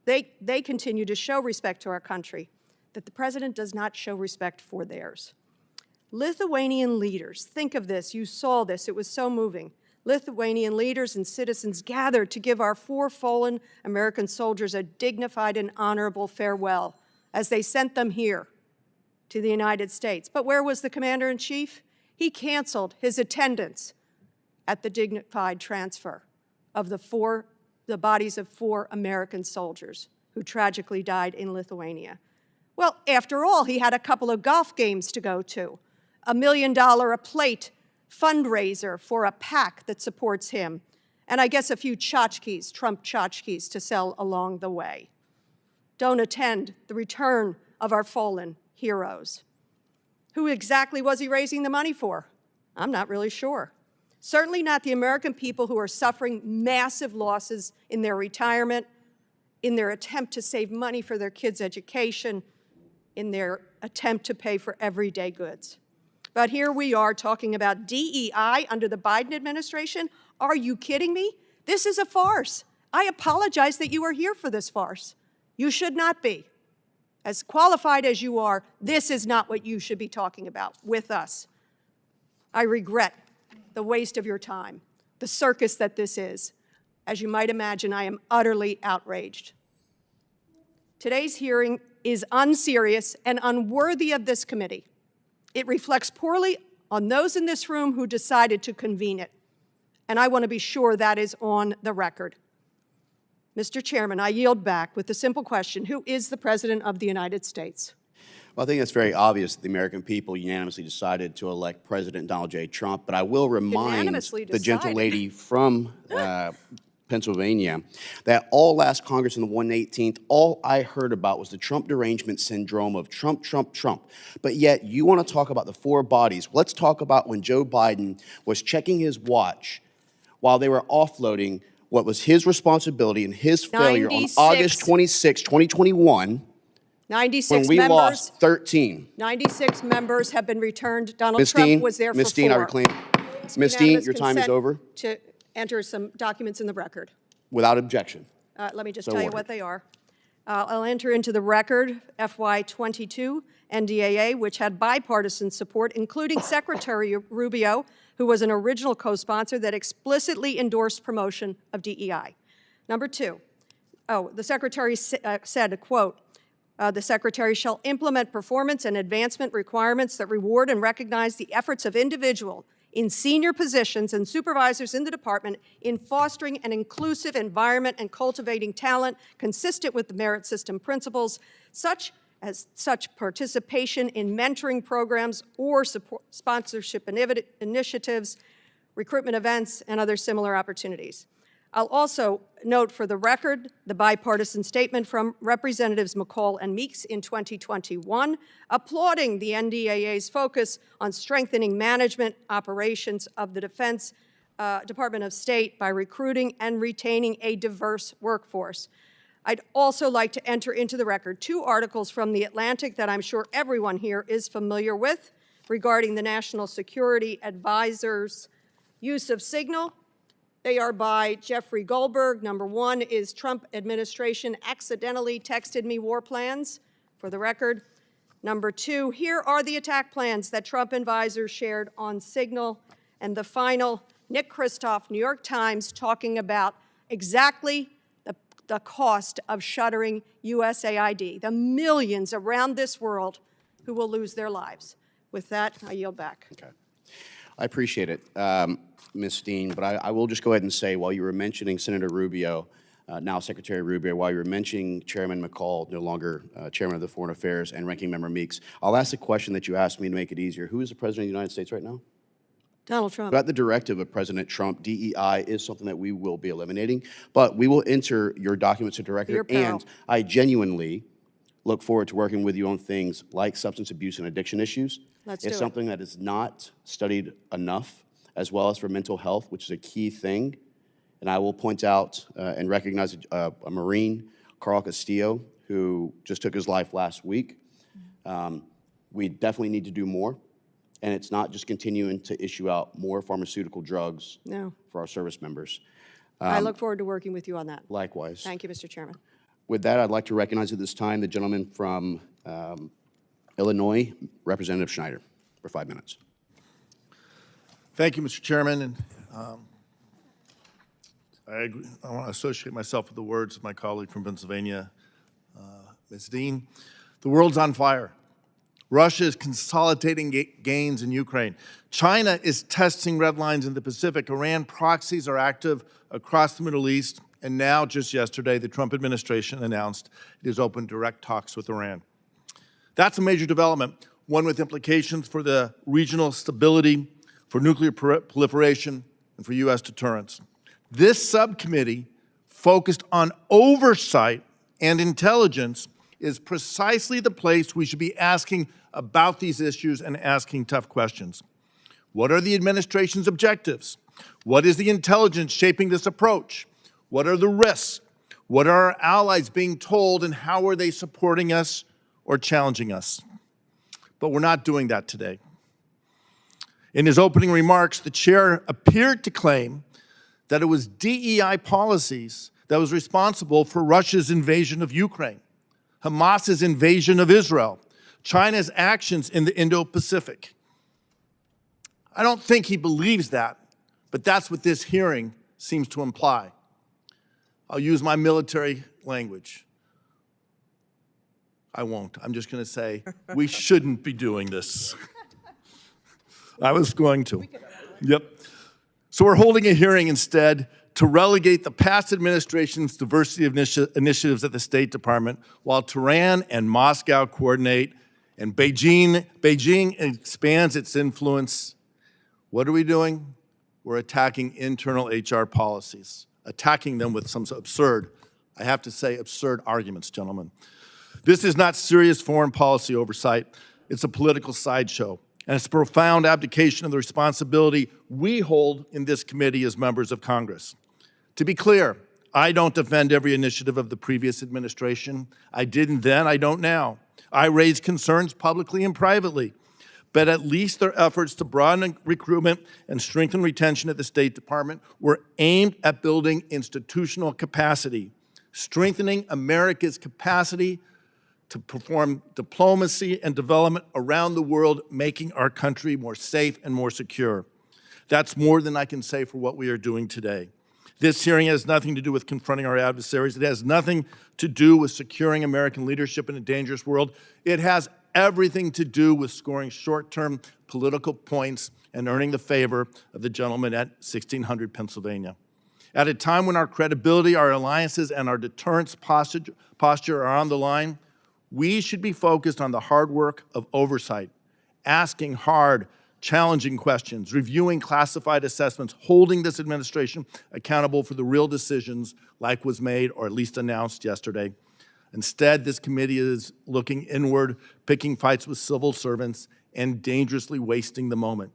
They continue to show respect to our country that the president does not show respect for theirs. Lithuanian leaders, think of this, you saw this, it was so moving. Lithuanian leaders and citizens gathered to give our 4 fallen American soldiers a dignified and honorable farewell as they sent them here to the United States. But where was the commander-in-chief? He canceled his attendance at the dignified transfer of the bodies of 4 American soldiers who tragically died in Lithuania. Well, after all, he had a couple of golf games to go to, $1 million a plate fundraiser for a PAC that supports him, and I guess a few tchotchkes, Trump tchotchkes, to sell along the way. Don't attend the return of our fallen heroes. Who exactly was he raising the money for? I'm not really sure. Certainly not the American people who are suffering massive losses in their retirement, in their attempt to save money for their kids' education, in their attempt to pay for everyday goods. But here we are talking about DEI under the Biden administration. Are you kidding me? This is a farce. I apologize that you are here for this farce. You should not be. As qualified as you are, this is not what you should be talking about with us. I regret the waste of your time, the circus that this is. As you might imagine, I am utterly outraged. Today's hearing is unserious and unworthy of this committee. It reflects poorly on those in this room who decided to convene it, and I want to be sure that is on the record. Mr. Chairman, I yield back with the simple question, who is the President of the United States? Well, I think it's very obvious that the American people unanimously decided to elect President Donald J. Trump, but I will remind the gentle lady from Pennsylvania that all last Congress on the 118th, all I heard about was the Trump derangement syndrome of Trump, Trump, Trump. But yet you want to talk about the 4 bodies. Let's talk about when Joe Biden was checking his watch while they were offloading what was his responsibility and his failure on August 26, 2021, 96 when we members, lost 13. 96 members have been returned. Donald Ms. Trump Dean, was there Ms. for Dean, 4. I reclaim. Ms. Dean, your time is over. To enter some documents in the record. Without objection. Let me just So tell you ordered. what they are. I'll enter into the record FY22 NDAA, which had bipartisan support, including Secretary Rubio, who was an original co-sponsor that explicitly endorsed promotion of DEI. Number 2, the Secretary said, quote, the Secretary shall implement performance and advancement requirements that reward and recognize the efforts of individuals in senior positions and supervisors in the department in fostering an inclusive environment and cultivating talent consistent with the merit system principles, such participation in mentoring programs or sponsorship initiatives, recruitment events, and other similar opportunities. I'll also note for the record the bipartisan statement from Representatives McCall and Meeks in 2021, applauding the NDAA's focus on strengthening management operations of the Defense Department of State by recruiting and retaining a diverse workforce. I'd also like to enter into the record 2 articles from The Atlantic that I'm sure everyone here is familiar with regarding the National Security Advisor's use of signal. They are by Jeffrey Goldberg. Number 1 is Trump administration accidentally texted me war plans, for the record. Number 2, here are the attack plans that Trump advisors shared on Signal. And the final, Nick Kristof, New York Times, talking about exactly the cost of shuttering USAID, the millions around this world who will lose their lives. With that, I yield back. Okay. I appreciate it, Ms. Steen, but I will just go ahead and say, while you were mentioning Senator Rubio, now Secretary Rubio, while you were mentioning Chairman McCall, no longer Chairman of the Foreign Affairs, and Ranking Member Meeks, I'll ask the question that you asked me to make it easier. Who is the President of the United States right now? Donald Trump. At the directive of President Trump, DEI is something that we will be eliminating, but we will enter your documents into record, Your peril. and I genuinely look forward to working with you on things like substance abuse and addiction issues. Let's It's do it. something that is not studied enough, as well as for mental health, which is a key thing. And I will point out and recognize a Marine, Carl Castillo, who just took his life last week. We definitely need to do more. And it's not just continuing to issue out more pharmaceutical drugs No. for our service members. I look forward to working with you on that. Likewise. Thank you, Mr. Chairman. With that, I'd like to recognize at this time the gentleman from Illinois, Representative Schneider, for 5 minutes. Thank you, Mr. Chairman. And I want to associate myself with the words of my colleague from Pennsylvania, Ms. Dean. The world's on fire. Russia is consolidating gains in Ukraine. China is testing red lines in the Pacific. Iran proxies are active across the Middle East. And now, just yesterday, the Trump administration announced it has opened direct talks with Iran. That's a major development, one with implications for the regional stability, for nuclear proliferation, and for U.S. deterrence. This subcommittee, focused on oversight and intelligence, is precisely the place we should be asking about these issues and asking tough questions. What are the administration's objectives? What is the intelligence shaping this approach? What are the risks? What are our allies being told, and how are they supporting us or challenging us? But we're not doing that today. In his opening remarks, the chair appeared to claim that it was DEI policies that was responsible for Russia's invasion of Ukraine, Hamas's invasion of Israel, China's actions in the Indo-Pacific. I don't think he believes that, but that's what this hearing seems to imply. I'll use my military language. I won't. I'm just going to say, we shouldn't be doing this. I was going to. Yep. So we're holding a hearing instead to relegate the past administration's diversity initiatives at the State Department, while Tehran and Moscow coordinate and Beijing expands its influence. What are we doing? We're attacking internal HR policies, attacking them with some absurd, I have to say, absurd arguments, gentlemen. This is not serious foreign policy oversight. It's a political sideshow, and it's a profound abdication of the responsibility we hold in this committee as members of Congress. To be clear, I don't defend every initiative of the previous administration. I didn't then, I don't now. I raised concerns publicly and privately, but at least their efforts to broaden recruitment and strengthen retention at the State Department were aimed at building institutional capacity, strengthening America's capacity to perform diplomacy and development around the world, making our country more safe and more secure. That's more than I can say for what we are doing today. This hearing has nothing to do with confronting our adversaries. It has nothing to do with securing American leadership in a dangerous world. It has everything to do with scoring short-term political points and earning the favor of the gentleman at 1600 Pennsylvania. At a time when our credibility, our alliances, and our deterrence posture are on the line, we should be focused on the hard work of oversight, asking hard, challenging questions, reviewing classified assessments, holding this administration accountable for the real decisions like was made or at least announced yesterday. Instead, this committee is looking inward, picking fights with civil servants, and dangerously wasting the moment.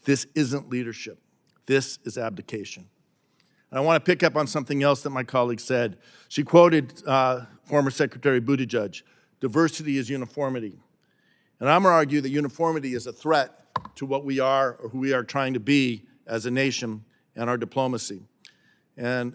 This isn't leadership. This is abdication. And I want to pick up on something else that my colleague said. She quoted former Secretary Buttigieg, diversity is uniformity. And I'm going to argue that uniformity is a threat to what we are or who we are trying to be as a nation and our diplomacy. And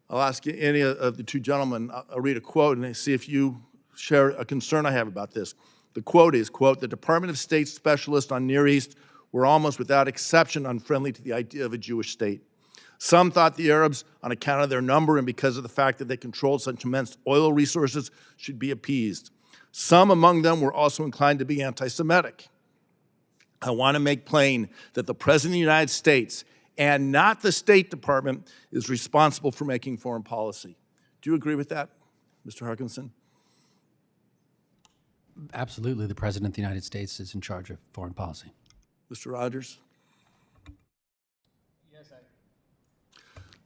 I'll ask any of the two gentlemen, I'll read a quote and see if you share a concern I have about this. The quote is, quote, "The Department of State specialists on Near East were almost without exception unfriendly to the idea of a Jewish state. Some thought the Arabs, on account of their number and because of the fact that they controlled such immense oil resources, should be appeased. Some among them were also inclined to be anti-Semitic. I want to make plain that the President of the United States, and not the State Department, is responsible for making foreign policy. Do you agree with that, Mr. Hankinson? Absolutely, the President of the United States is in charge of foreign policy. Mr. Rogers?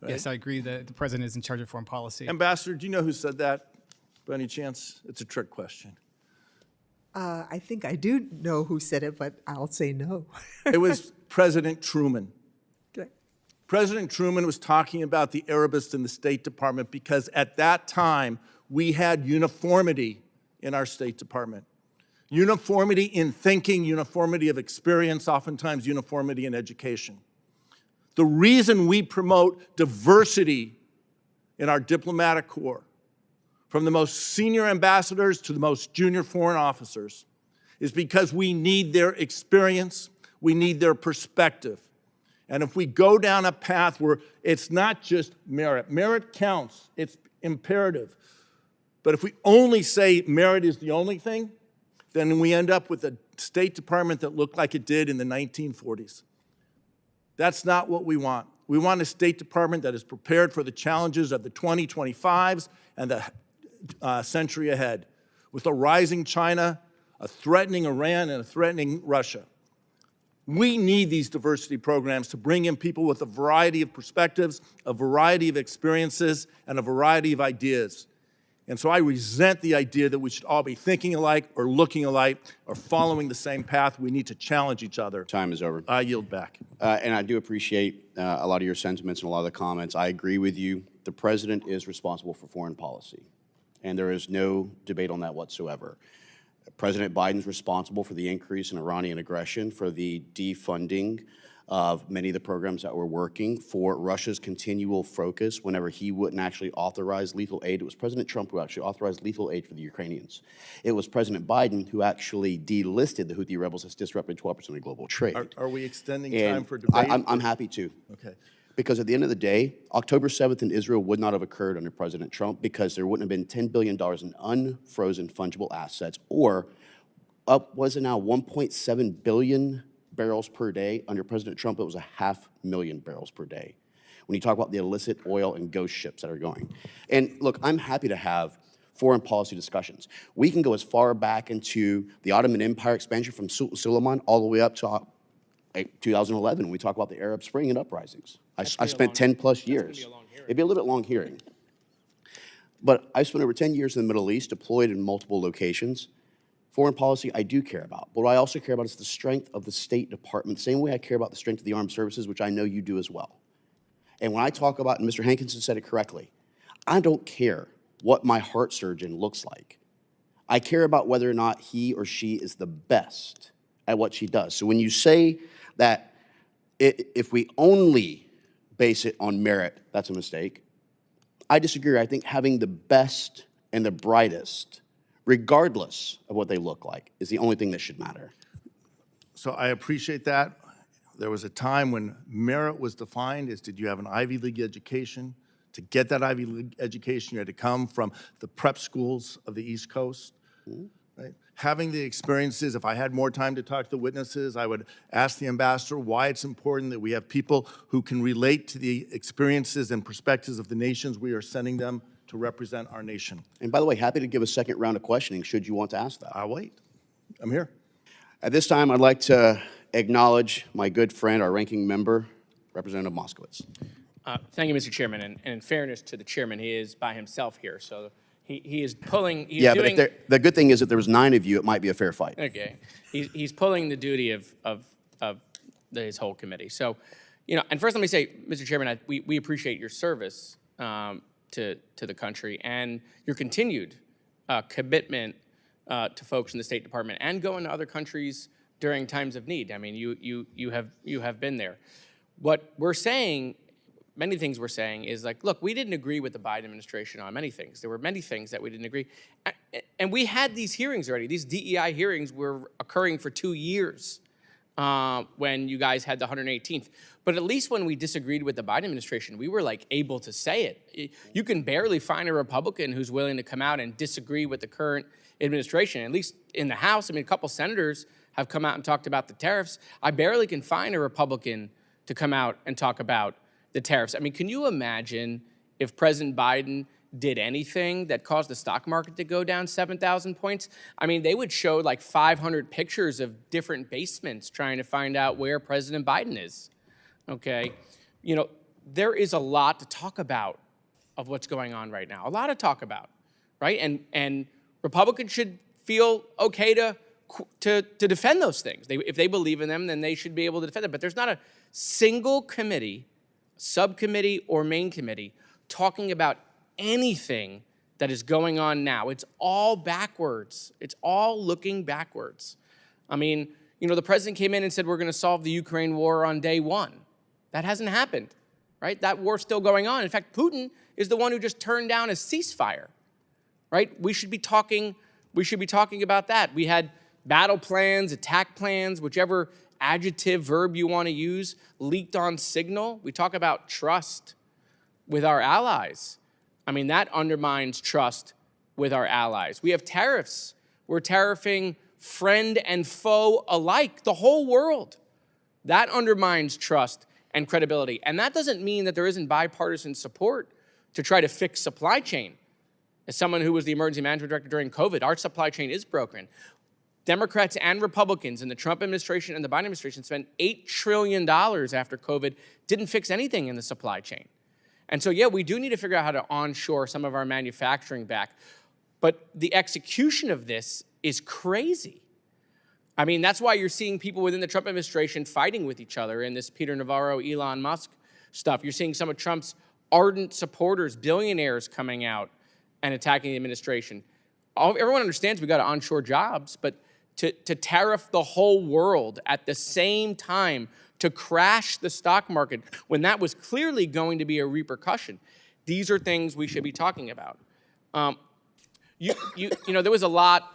Yes, I agree that the president is in charge of foreign policy. Ambassador, do you know who said that, by any chance? It's a trick question. I think I do know who said it, but I'll say no. It was President Truman. Okay. President Truman was talking about the Arabists in the State Department because at that time, we had uniformity in our State Department. Uniformity in thinking, uniformity of experience, oftentimes uniformity in education. The reason we promote diversity in our diplomatic corps, from the most senior ambassadors to the most junior foreign officers, is because we need their experience, we need their perspective. And if we go down a path where it's not just merit, merit counts, it's imperative. But if we only say merit is the only thing, then we end up with a State Department that looked like it did in the 1940s. That's not what we want. We want a State Department that is prepared for the challenges of the 2025s and the century ahead, with a rising China, a threatening Iran, and a threatening Russia. We need these diversity programs to bring in people with a variety of perspectives, a variety of experiences, and a variety of ideas. And so I resent the idea that we should all be thinking alike or looking alike or following the same path. We need to challenge each other. Time is over. I yield back. And I do appreciate a lot of your sentiments and a lot of the comments. I agree with you. The president is responsible for foreign policy, and there is no debate on that whatsoever. President Biden's responsible for the increase in Iranian aggression, for the defunding of many of the programs that were working, for Russia's continual focus whenever he wouldn't actually authorize lethal aid. It was President Trump who actually authorized lethal aid for the Ukrainians. It was President Biden who actually delisted the Houthi rebels that's disrupted 12% of global trade. Are we extending And time for debate? I'm happy to. Okay. Because at the end of the day, October 7th in Israel would not have occurred under President Trump because there wouldn't have been $10 billion in unfrozen fungible assets, or was it now 1.7 billion barrels per day. Under President Trump, it was 500,000 barrels per day. When you talk about the illicit oil and ghost ships that are going. And look, I'm happy to have foreign policy discussions. We can go as far back into the Ottoman Empire expansion from Suleiman all the way up to 2011 when we talk about the Arab Spring and uprisings. I spent 10 plus years. It'd be a little bit long hearing. But I spent over 10 years in the Middle East, deployed in multiple locations. Foreign policy I do care about. But what I also care about is the strength of the State Department, same way I care about the strength of the armed services, which I know you do as well. And when I talk about, and Mr. Hankinson said it correctly, I don't care what my heart surgeon looks like. I care about whether or not he or she is the best at what she does. So when you say that if we only base it on merit, that's a mistake, I disagree. I think having the best and the brightest, regardless of what they look like, is the only thing that should matter. So I appreciate that. There was a time when merit was defined as, did you have an Ivy League education? To get that Ivy League education, you had to come from the prep schools of the East Coast. Right? Having the experiences, if I had more time to talk to the witnesses, I would ask the ambassador why it's important that we have people who can relate to the experiences and perspectives of the nations we are sending them to represent our nation. And by the way, happy to give a second round of questioning should you want to ask that. I'll wait. I'm here. At this time, I'd like to acknowledge my good friend, our ranking member, Representative Moskowitz. Thank you, Mr. Chairman. And in fairness to the chairman, he is by himself here, so he is pulling. He's Yeah, doing, but if the good thing is if there was 9 of you, it might be a fair fight. okay, he's pulling the duty of his whole committee. So, you know, and first let me say, Mr. Chairman, we appreciate your service to the country and your continued commitment to folks in the State Department and going to other countries during times of need. I mean, you have been there. What we're saying, many things we're saying is like, look, we didn't agree with the Biden administration on many things. There were many things that we didn't agree. And we had these hearings already. These DEI hearings were occurring for 2 years when you guys had the 118th. But at least when we disagreed with the Biden administration, we were like able to say it. You can barely find a Republican who's willing to come out and disagree with the current administration. At least in the House, I mean, a couple senators have come out and talked about the tariffs. I barely can find a Republican to come out and talk about the tariffs. I mean, can you imagine if President Biden did anything that caused the stock market to go down 7,000 points? I mean, they would show like 500 pictures of different basements trying to find out where President Biden is, okay? You know, there is a lot to talk about of what's going on right now, a lot to talk about, right? And Republicans should feel okay to defend those things. If they believe in them, then they should be able to defend them. But there's not a single committee, subcommittee, or main committee talking about anything that is going on now. It's all backwards. It's all looking backwards. I mean, you know, the president came in and said we're going to solve the Ukraine war on day one. That hasn't happened, right? That war's still going on. In fact, Putin is the one who just turned down a ceasefire, right? We should be talking about that. We had battle plans, attack plans, whichever adjective, verb you want to use, leaked on Signal. We talk about trust with our allies. I mean, that undermines trust with our allies. We have tariffs. We're tariffing friend and foe alike, the whole world. That undermines trust and credibility. And that doesn't mean that there isn't bipartisan support to try to fix supply chain. As someone who was the emergency management director during COVID, our supply chain is broken. Democrats and Republicans in the Trump administration and the Biden administration spent $8 trillion after COVID, didn't fix anything in the supply chain. And so, yeah, we do need to figure out how to onshore some of our manufacturing back. But the execution of this is crazy. I mean, that's why you're seeing people within the Trump administration fighting with each other in this Peter Navarro, Elon Musk stuff. You're seeing some of Trump's ardent supporters, billionaires, coming out and attacking the administration. Everyone understands we got to onshore jobs, but to tariff the whole world at the same time, to crash the stock market when that was clearly going to be a repercussion. These are things we should be talking about. You know, there was a lot,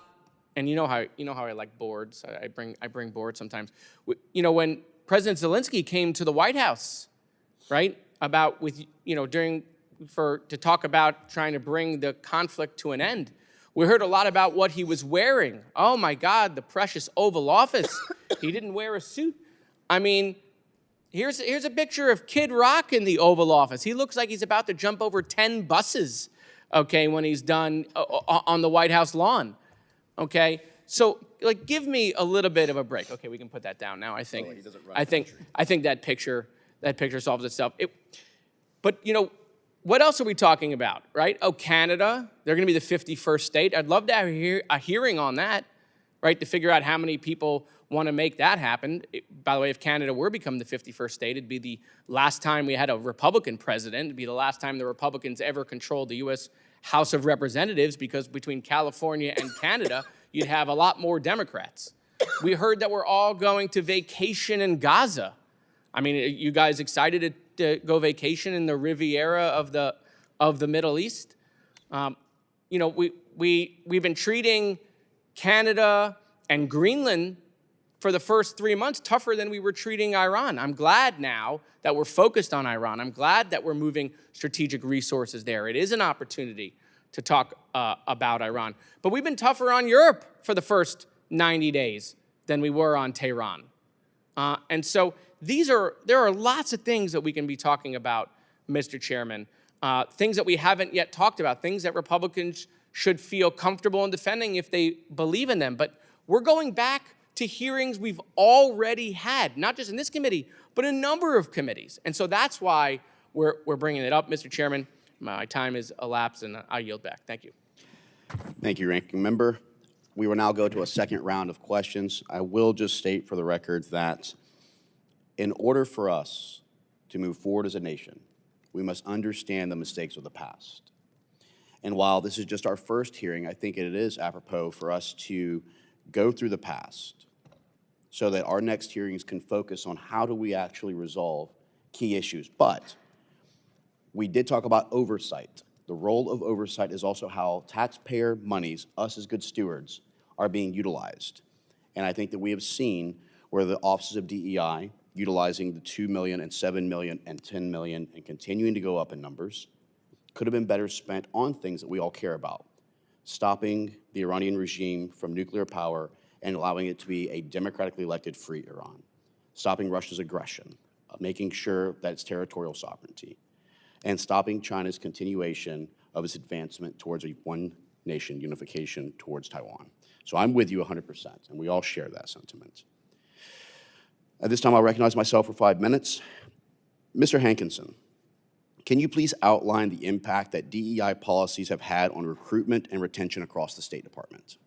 and you know how I like boards. I bring boards sometimes. You know, when President Zelensky came to the White House, right, to talk about trying to bring the conflict to an end, we heard a lot about what he was wearing. Oh my God, the precious Oval Office. He didn't wear a suit. I mean, here's a picture of Kid Rock in the Oval Office. He looks like he's about to jump over 10 buses, okay, when he's done on the White House lawn, okay? So, like, give me a little bit of a break. Okay, we can put that down now, I think. I think that picture solves itself. But, you know, what else are we talking about, right? Oh, Canada, they're going to be the 51st state. I'd love to have a hearing on that, right, to figure out how many people want to make that happen. By the way, if Canada were to become the 51st state, it'd be the last time we had a Republican president. It'd be the last time the Republicans ever controlled the U.S. House of Representatives, because between California and Canada, you'd have a lot more Democrats. We heard that we're all going to vacation in Gaza. I mean, are you guys excited to go vacation in the Riviera of the Middle East? You know, we've been treating Canada and Greenland for the first 3 months tougher than we were treating Iran. I'm glad now that we're focused on Iran. I'm glad that we're moving strategic resources there. It is an opportunity to talk about Iran. But we've been tougher on Europe for the first 90 days than we were on Tehran. And so there are lots of things that we can be talking about, Mr. Chairman, things that we haven't yet talked about, things that Republicans should feel comfortable in defending if they believe in them. But we're going back to hearings we've already had, not just in this committee, but a number of committees. And so that's why we're bringing it up, Mr. Chairman. My time is elapsed, and I yield back. Thank you. Thank you, Ranking Member. We will now go to a second round of questions. I will just state for the record that in order for us to move forward as a nation, we must understand the mistakes of the past. And while this is just our first hearing, I think it is apropos for us to go through the past so that our next hearings can focus on how do we actually resolve key issues. But we did talk about oversight. The role of oversight is also how taxpayer monies, us as good stewards, are being utilized. And I think that we have seen where the offices of DEI, utilizing the 2 million and 7 million and 10 million and continuing to go up in numbers, could have been better spent on things that we all care about. Stopping the Iranian regime from nuclear power and allowing it to be a democratically elected free Iran. Stopping Russia's aggression, making sure that it's territorial sovereignty, and stopping China's continuation of its advancement towards a one-nation unification towards Taiwan. So I'm with you 100%, and we all share that sentiment. At this time, I'll recognize myself for 5 minutes. Mr. Hankinson, can you please outline the impact that DEI policies have had on recruitment and retention across the State Department?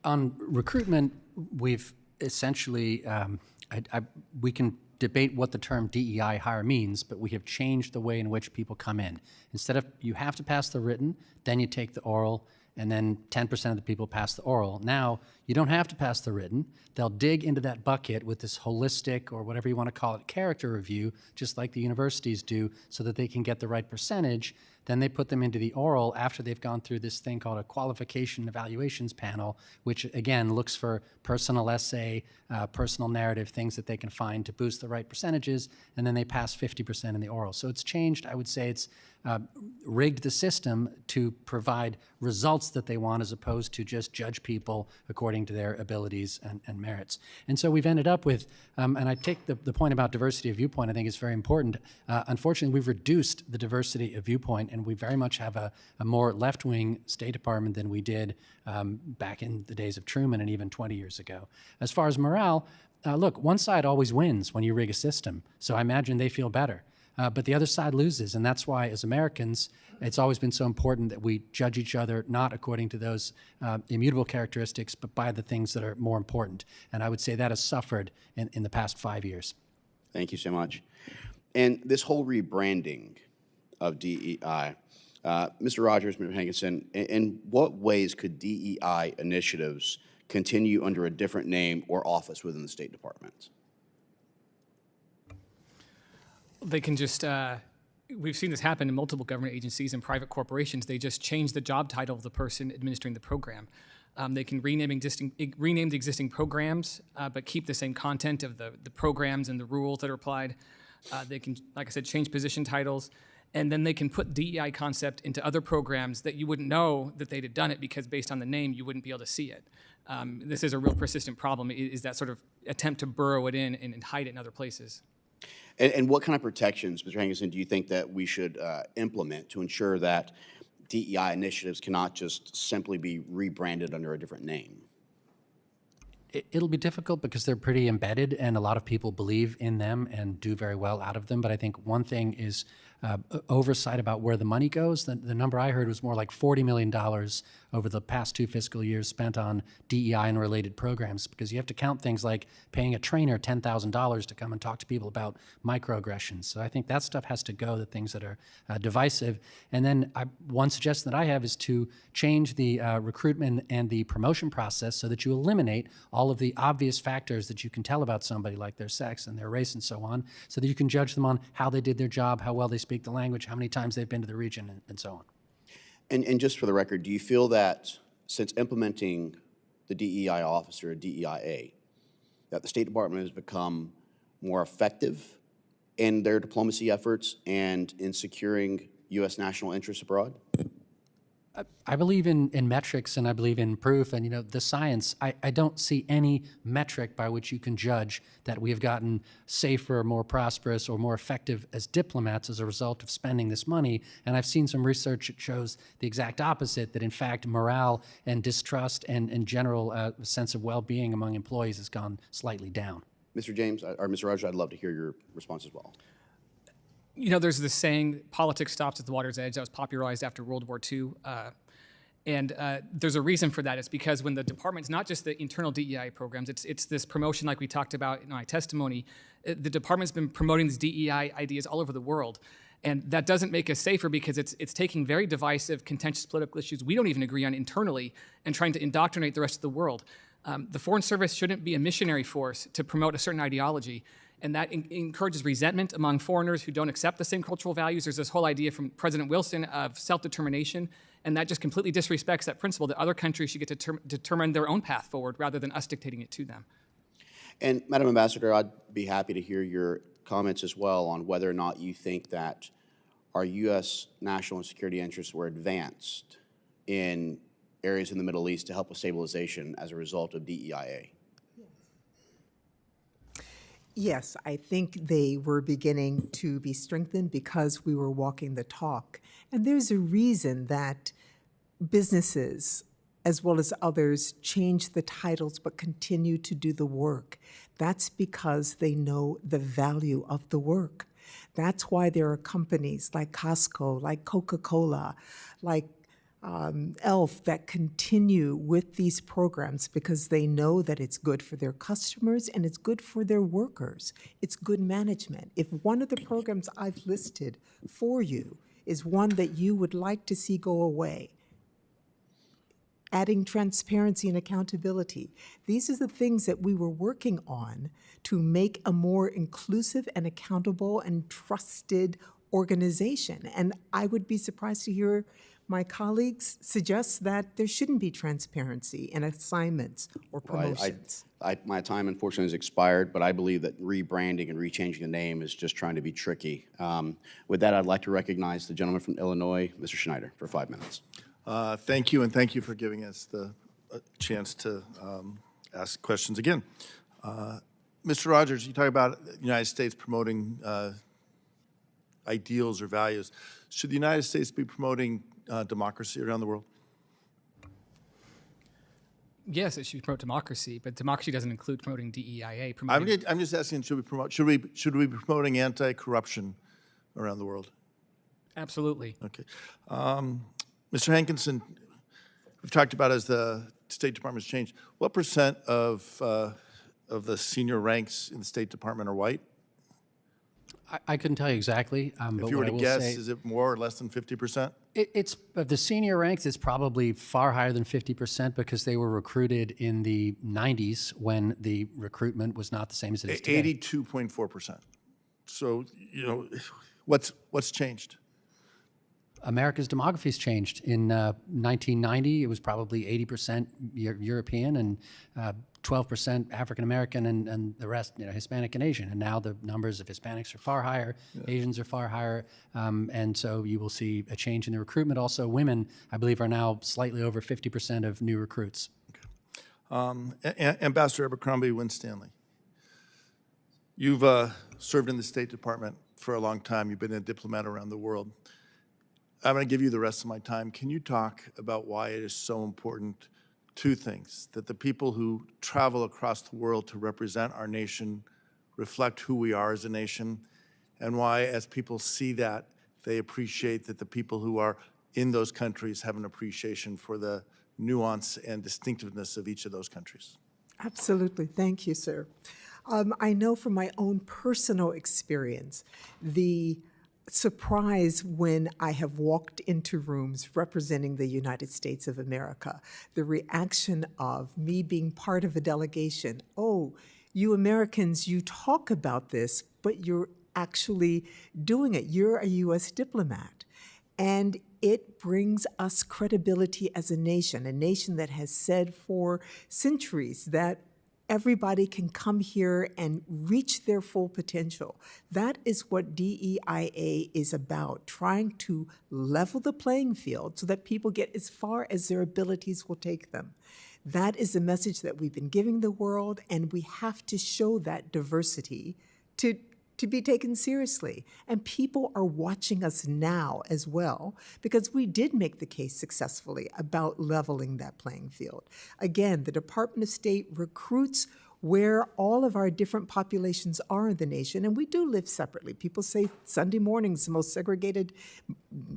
On recruitment, we've essentially, we can debate what the term DEI hire means, but we have changed the way in which people come in. Instead of, you have to pass the written, then you take the oral, and then 10% of the people pass the oral. Now, you don't have to pass the written. They'll dig into that bucket with this holistic, or whatever you want to call it, character review, just like the universities do, so that they can get the right percentage. Then they put them into the oral after they've gone through this thing called a qualification evaluations panel, which again looks for personal essay, personal narrative, things that they can find to boost the right percentages, and then they pass 50% in the oral. So it's changed. I would say it's rigged the system to provide results that they want, as opposed to just judge people according to their abilities and merits. And so we've ended up with, and I take the point about diversity of viewpoint, I think is very important. Unfortunately, we've reduced the diversity of viewpoint, and we very much have a more left-wing State Department than we did back in the days of Truman and even 20 years ago. As far as morale, look, one side always wins when you rig a system, so I imagine they feel better. But the other side loses, and that's why, as Americans, it's always been so important that we judge each other not according to those immutable characteristics, but by the things that are more important. And I would say that has suffered in the past 5 years. Thank you so much. And this whole rebranding of DEI, Mr. Rogers, Mr. Hankinson, in what ways could DEI initiatives continue under a different name or office within the State Department? They can just, we've seen this happen in multiple government agencies and private corporations. They just change the job title of the person administering the program. They can rename the existing programs, but keep the same content of the programs and the rules that are applied. They can, like I said, change position titles, and then they can put DEI concept into other programs that you wouldn't know that they'd have done it, because based on the name, you wouldn't be able to see it. This is a real persistent problem, is that sort of attempt to burrow it in and hide it in other places. And what kind of protections, Mr. Hankinson, do you think that we should implement to ensure that DEI initiatives cannot just simply be rebranded under a different name? It'll be difficult because they're pretty embedded, and a lot of people believe in them and do very well out of them. But I think one thing is oversight about where the money goes. The number I heard was more like $40 million over the past 2 fiscal years spent on DEI and related programs, because you have to count things like paying a trainer $10,000 to come and talk to people about microaggressions. So I think that stuff has to go, the things that are divisive. And then one suggestion that I have is to change the recruitment and the promotion process so that you eliminate all of the obvious factors that you can tell about somebody, like their sex and their race and so on, so that you can judge them on how they did their job, how well they speak the language, how many times they've been to the region, and so on. And just for the record, do you feel that since implementing the DEI officer, DEIA, that the State Department has become more effective in their diplomacy efforts and in securing U.S. national interests abroad? I believe in metrics, and I believe in proof, and the science. I don't see any metric by which you can judge that we have gotten safer, more prosperous, or more effective as diplomats as a result of spending this money. And I've seen some research that shows the exact opposite, that in fact morale and distrust and general sense of well-being among employees has gone slightly down. Mr. James, or Mr. Rogers, I'd love to hear your response as well. There's this saying, politics stops at the water's edge, that was popularized after World War II. And there's a reason for that. It's because when the department's not just the internal DEI programs, it's this promotion like we talked about in my testimony. The department's been promoting these DEI ideas all over the world. And that doesn't make us safer, because it's taking very divisive, contentious political issues we don't even agree on internally and trying to indoctrinate the rest of the world. The Foreign Service shouldn't be a missionary force to promote a certain ideology. And that encourages resentment among foreigners who don't accept the same cultural values. There's this whole idea from President Wilson of self-determination, And that just completely disrespects that principle that other countries should get to determine their own path forward rather than us dictating it to them. And Madam Ambassador, I'd be happy to hear your comments as well on whether or not you think that our U.S. national and security interests were advanced in areas in the Middle East to help with stabilization as a result of DEIA. Yes, I think they were beginning to be strengthened because we were walking the talk. And there's a reason that businesses, as well as others, change the titles but continue to do the work. That's because they know the value of the work. That's why there are companies like Costco, like Coca-Cola, like ELF that continue with these programs because they know that it's good for their customers and it's good for their workers. It's good management. If one of the programs I've listed for you is one that you would like to see go away, adding transparency and accountability, these are the things that we were working on to make a more inclusive and accountable and trusted organization. And I would be surprised to hear my colleagues suggest that there shouldn't be transparency in assignments or promotions. My time, unfortunately, has expired, but I believe that rebranding and rechanging the name is just trying to be tricky. With that, I'd like to recognize the gentleman from Illinois, Mr. Schneider, for 5 minutes. Thank you, and thank you for giving us the chance to ask questions again. Mr. Rogers, you talk about the United States promoting ideals or values. Should the United States be promoting democracy around the world? Yes, it should promote democracy, but democracy doesn't include promoting DEIA. I'm just asking, should we be promoting anti-corruption around the world? Absolutely. Okay. Mr. Hankinson, we've talked about as the State Department's changed, what percent of the senior ranks in the State Department are white? I couldn't tell you exactly. If you were to guess, is it more or less than 50%? It's of the senior ranks, it's probably far higher than 50% because they were recruited in the 90s when the recruitment was not the same as it is today. 82.4%. So, you know, what's changed? America's demography's changed. In 1990, it was probably 80% European and 12% African American, and the rest, Hispanic and Asian. And now the numbers of Hispanics are far higher, Asians are far higher, and so you will see a change in the recruitment. Also, women, I believe, are now slightly over 50% of new recruits. Okay. Ambassador Abercrombie-Winstanley, you've served in the State Department for a long time. You've been a diplomat around the world. I'm going to give you the rest of my time. Can you talk about why it is so important, two things, that the people who travel across the world to represent our nation reflect who we are as a nation, and why, as people see that, they appreciate that the people who are in those countries have an appreciation for the nuance and distinctiveness of each of those countries? Absolutely. Thank you, sir. I know from my own personal experience, the surprise when I have walked into rooms representing the United States of America, the reaction of me being part of a delegation. Oh, you Americans, you talk about this, but you're actually doing it. You're a U.S. diplomat. And it brings us credibility as a nation that has said for centuries that everybody can come here and reach their full potential. That is what DEIA is about, trying to level the playing field so that people get as far as their abilities will take them. That is the message that we've been giving the world, and we have to show that diversity to be taken seriously. And people are watching us now as well, because we did make the case successfully about leveling that playing field. Again, the Department of State recruits where all of our different populations are in the nation, and we do live separately. People say Sunday morning's the most segregated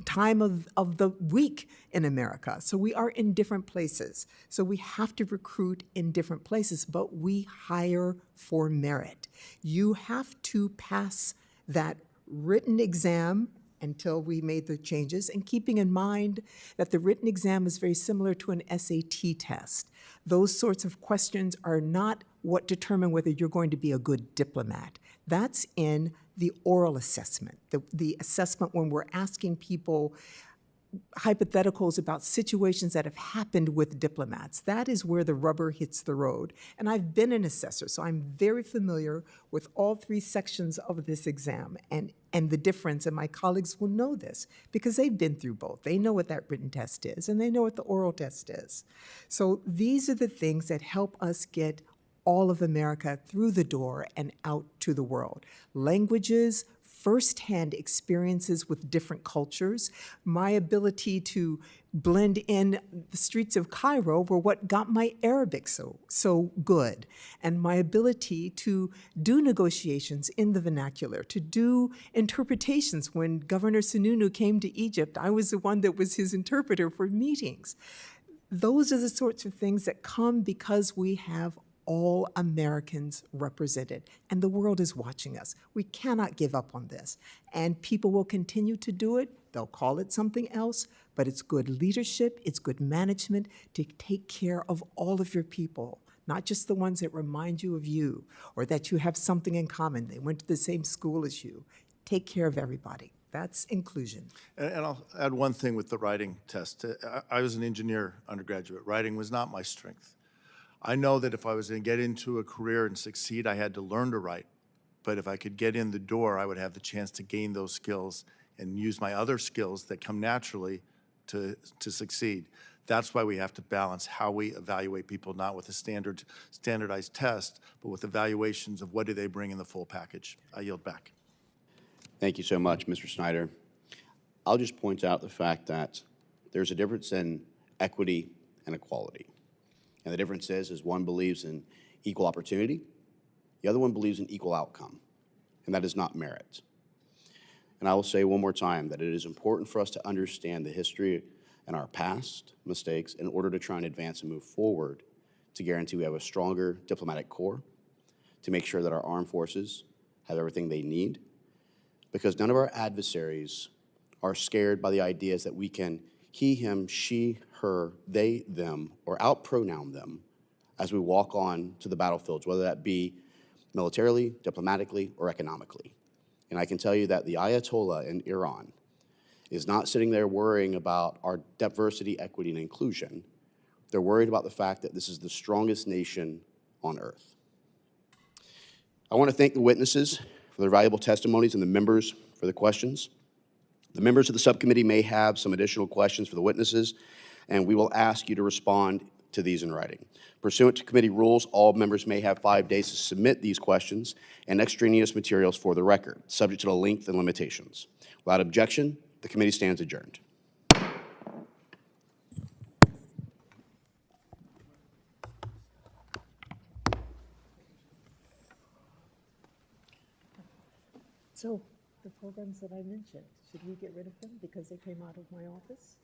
time of the week in America. So we are in different places. So we have to recruit in different places, but we hire for merit. You have to pass that written exam until we made the changes, and keeping in mind that the written exam is very similar to an SAT test. Those sorts of questions are not what determine whether you're going to be a good diplomat. That's in the oral assessment, the assessment when we're asking people hypotheticals about situations that have happened with diplomats. That is where the rubber hits the road. And I've been an assessor, so I'm very familiar with all three sections of this exam and the difference, and my colleagues will know this because they've been through both. They know what that written test is, and they know what the oral test is. So these are the things that help us get all of America through the door and out to the world. Languages, firsthand experiences with different cultures, my ability to blend in the streets of Cairo were what got my Arabic so good, and my ability to do negotiations in the vernacular, to do interpretations. When Governor Sununu came to Egypt, I was the one that was his interpreter for meetings. Those are the sorts of things that come because we have all Americans represented, and the world is watching us. We cannot give up on this, and people will continue to do it. They'll call it something else, but it's good leadership, it's good management to take care of all of your people, not just the ones that remind you of you or that you have something in common. They went to the same school as you. Take care of everybody. That's inclusion. And I'll add one thing with the writing test. I was an engineer undergraduate. Writing was not my strength. I know that if I was going to get into a career and succeed, I had to learn to write. But if I could get in the door, I would have the chance to gain those skills and use my other skills that come naturally to succeed. That's why we have to balance how we evaluate people, not with a standardized test, but with evaluations of what do they bring in the full package. I yield back. Thank you so much, Mr. Snyder. I'll just point out the fact that there's a difference in equity and equality. And the difference is one believes in equal opportunity, the other one believes in equal outcome, and that is not merit. And I will say one more time that it is important for us to understand the history and our past mistakes in order to try and advance and move forward to guarantee we have a stronger diplomatic corps, to make sure that our armed forces have everything they need, because none of our adversaries are scared by the ideas that we can he, him, she, her, they, them, or outpronoun them as we walk on to the battlefields, whether that be militarily, diplomatically, or economically. And I can tell you that the Ayatollah in Iran is not sitting there worrying about our diversity, equity, and inclusion. They're worried about the fact that this is the strongest nation on earth. I want to thank the witnesses for their valuable testimonies and the members for the questions. The members of the subcommittee may have some additional questions for the witnesses, and we will ask you to respond to these in writing. Pursuant to committee rules, all members may have 5 days to submit these questions and extraneous materials for the record, subject to the length and limitations. Without objection, the committee stands adjourned. So the programs that I mentioned, should we get rid of them because they came out of my office?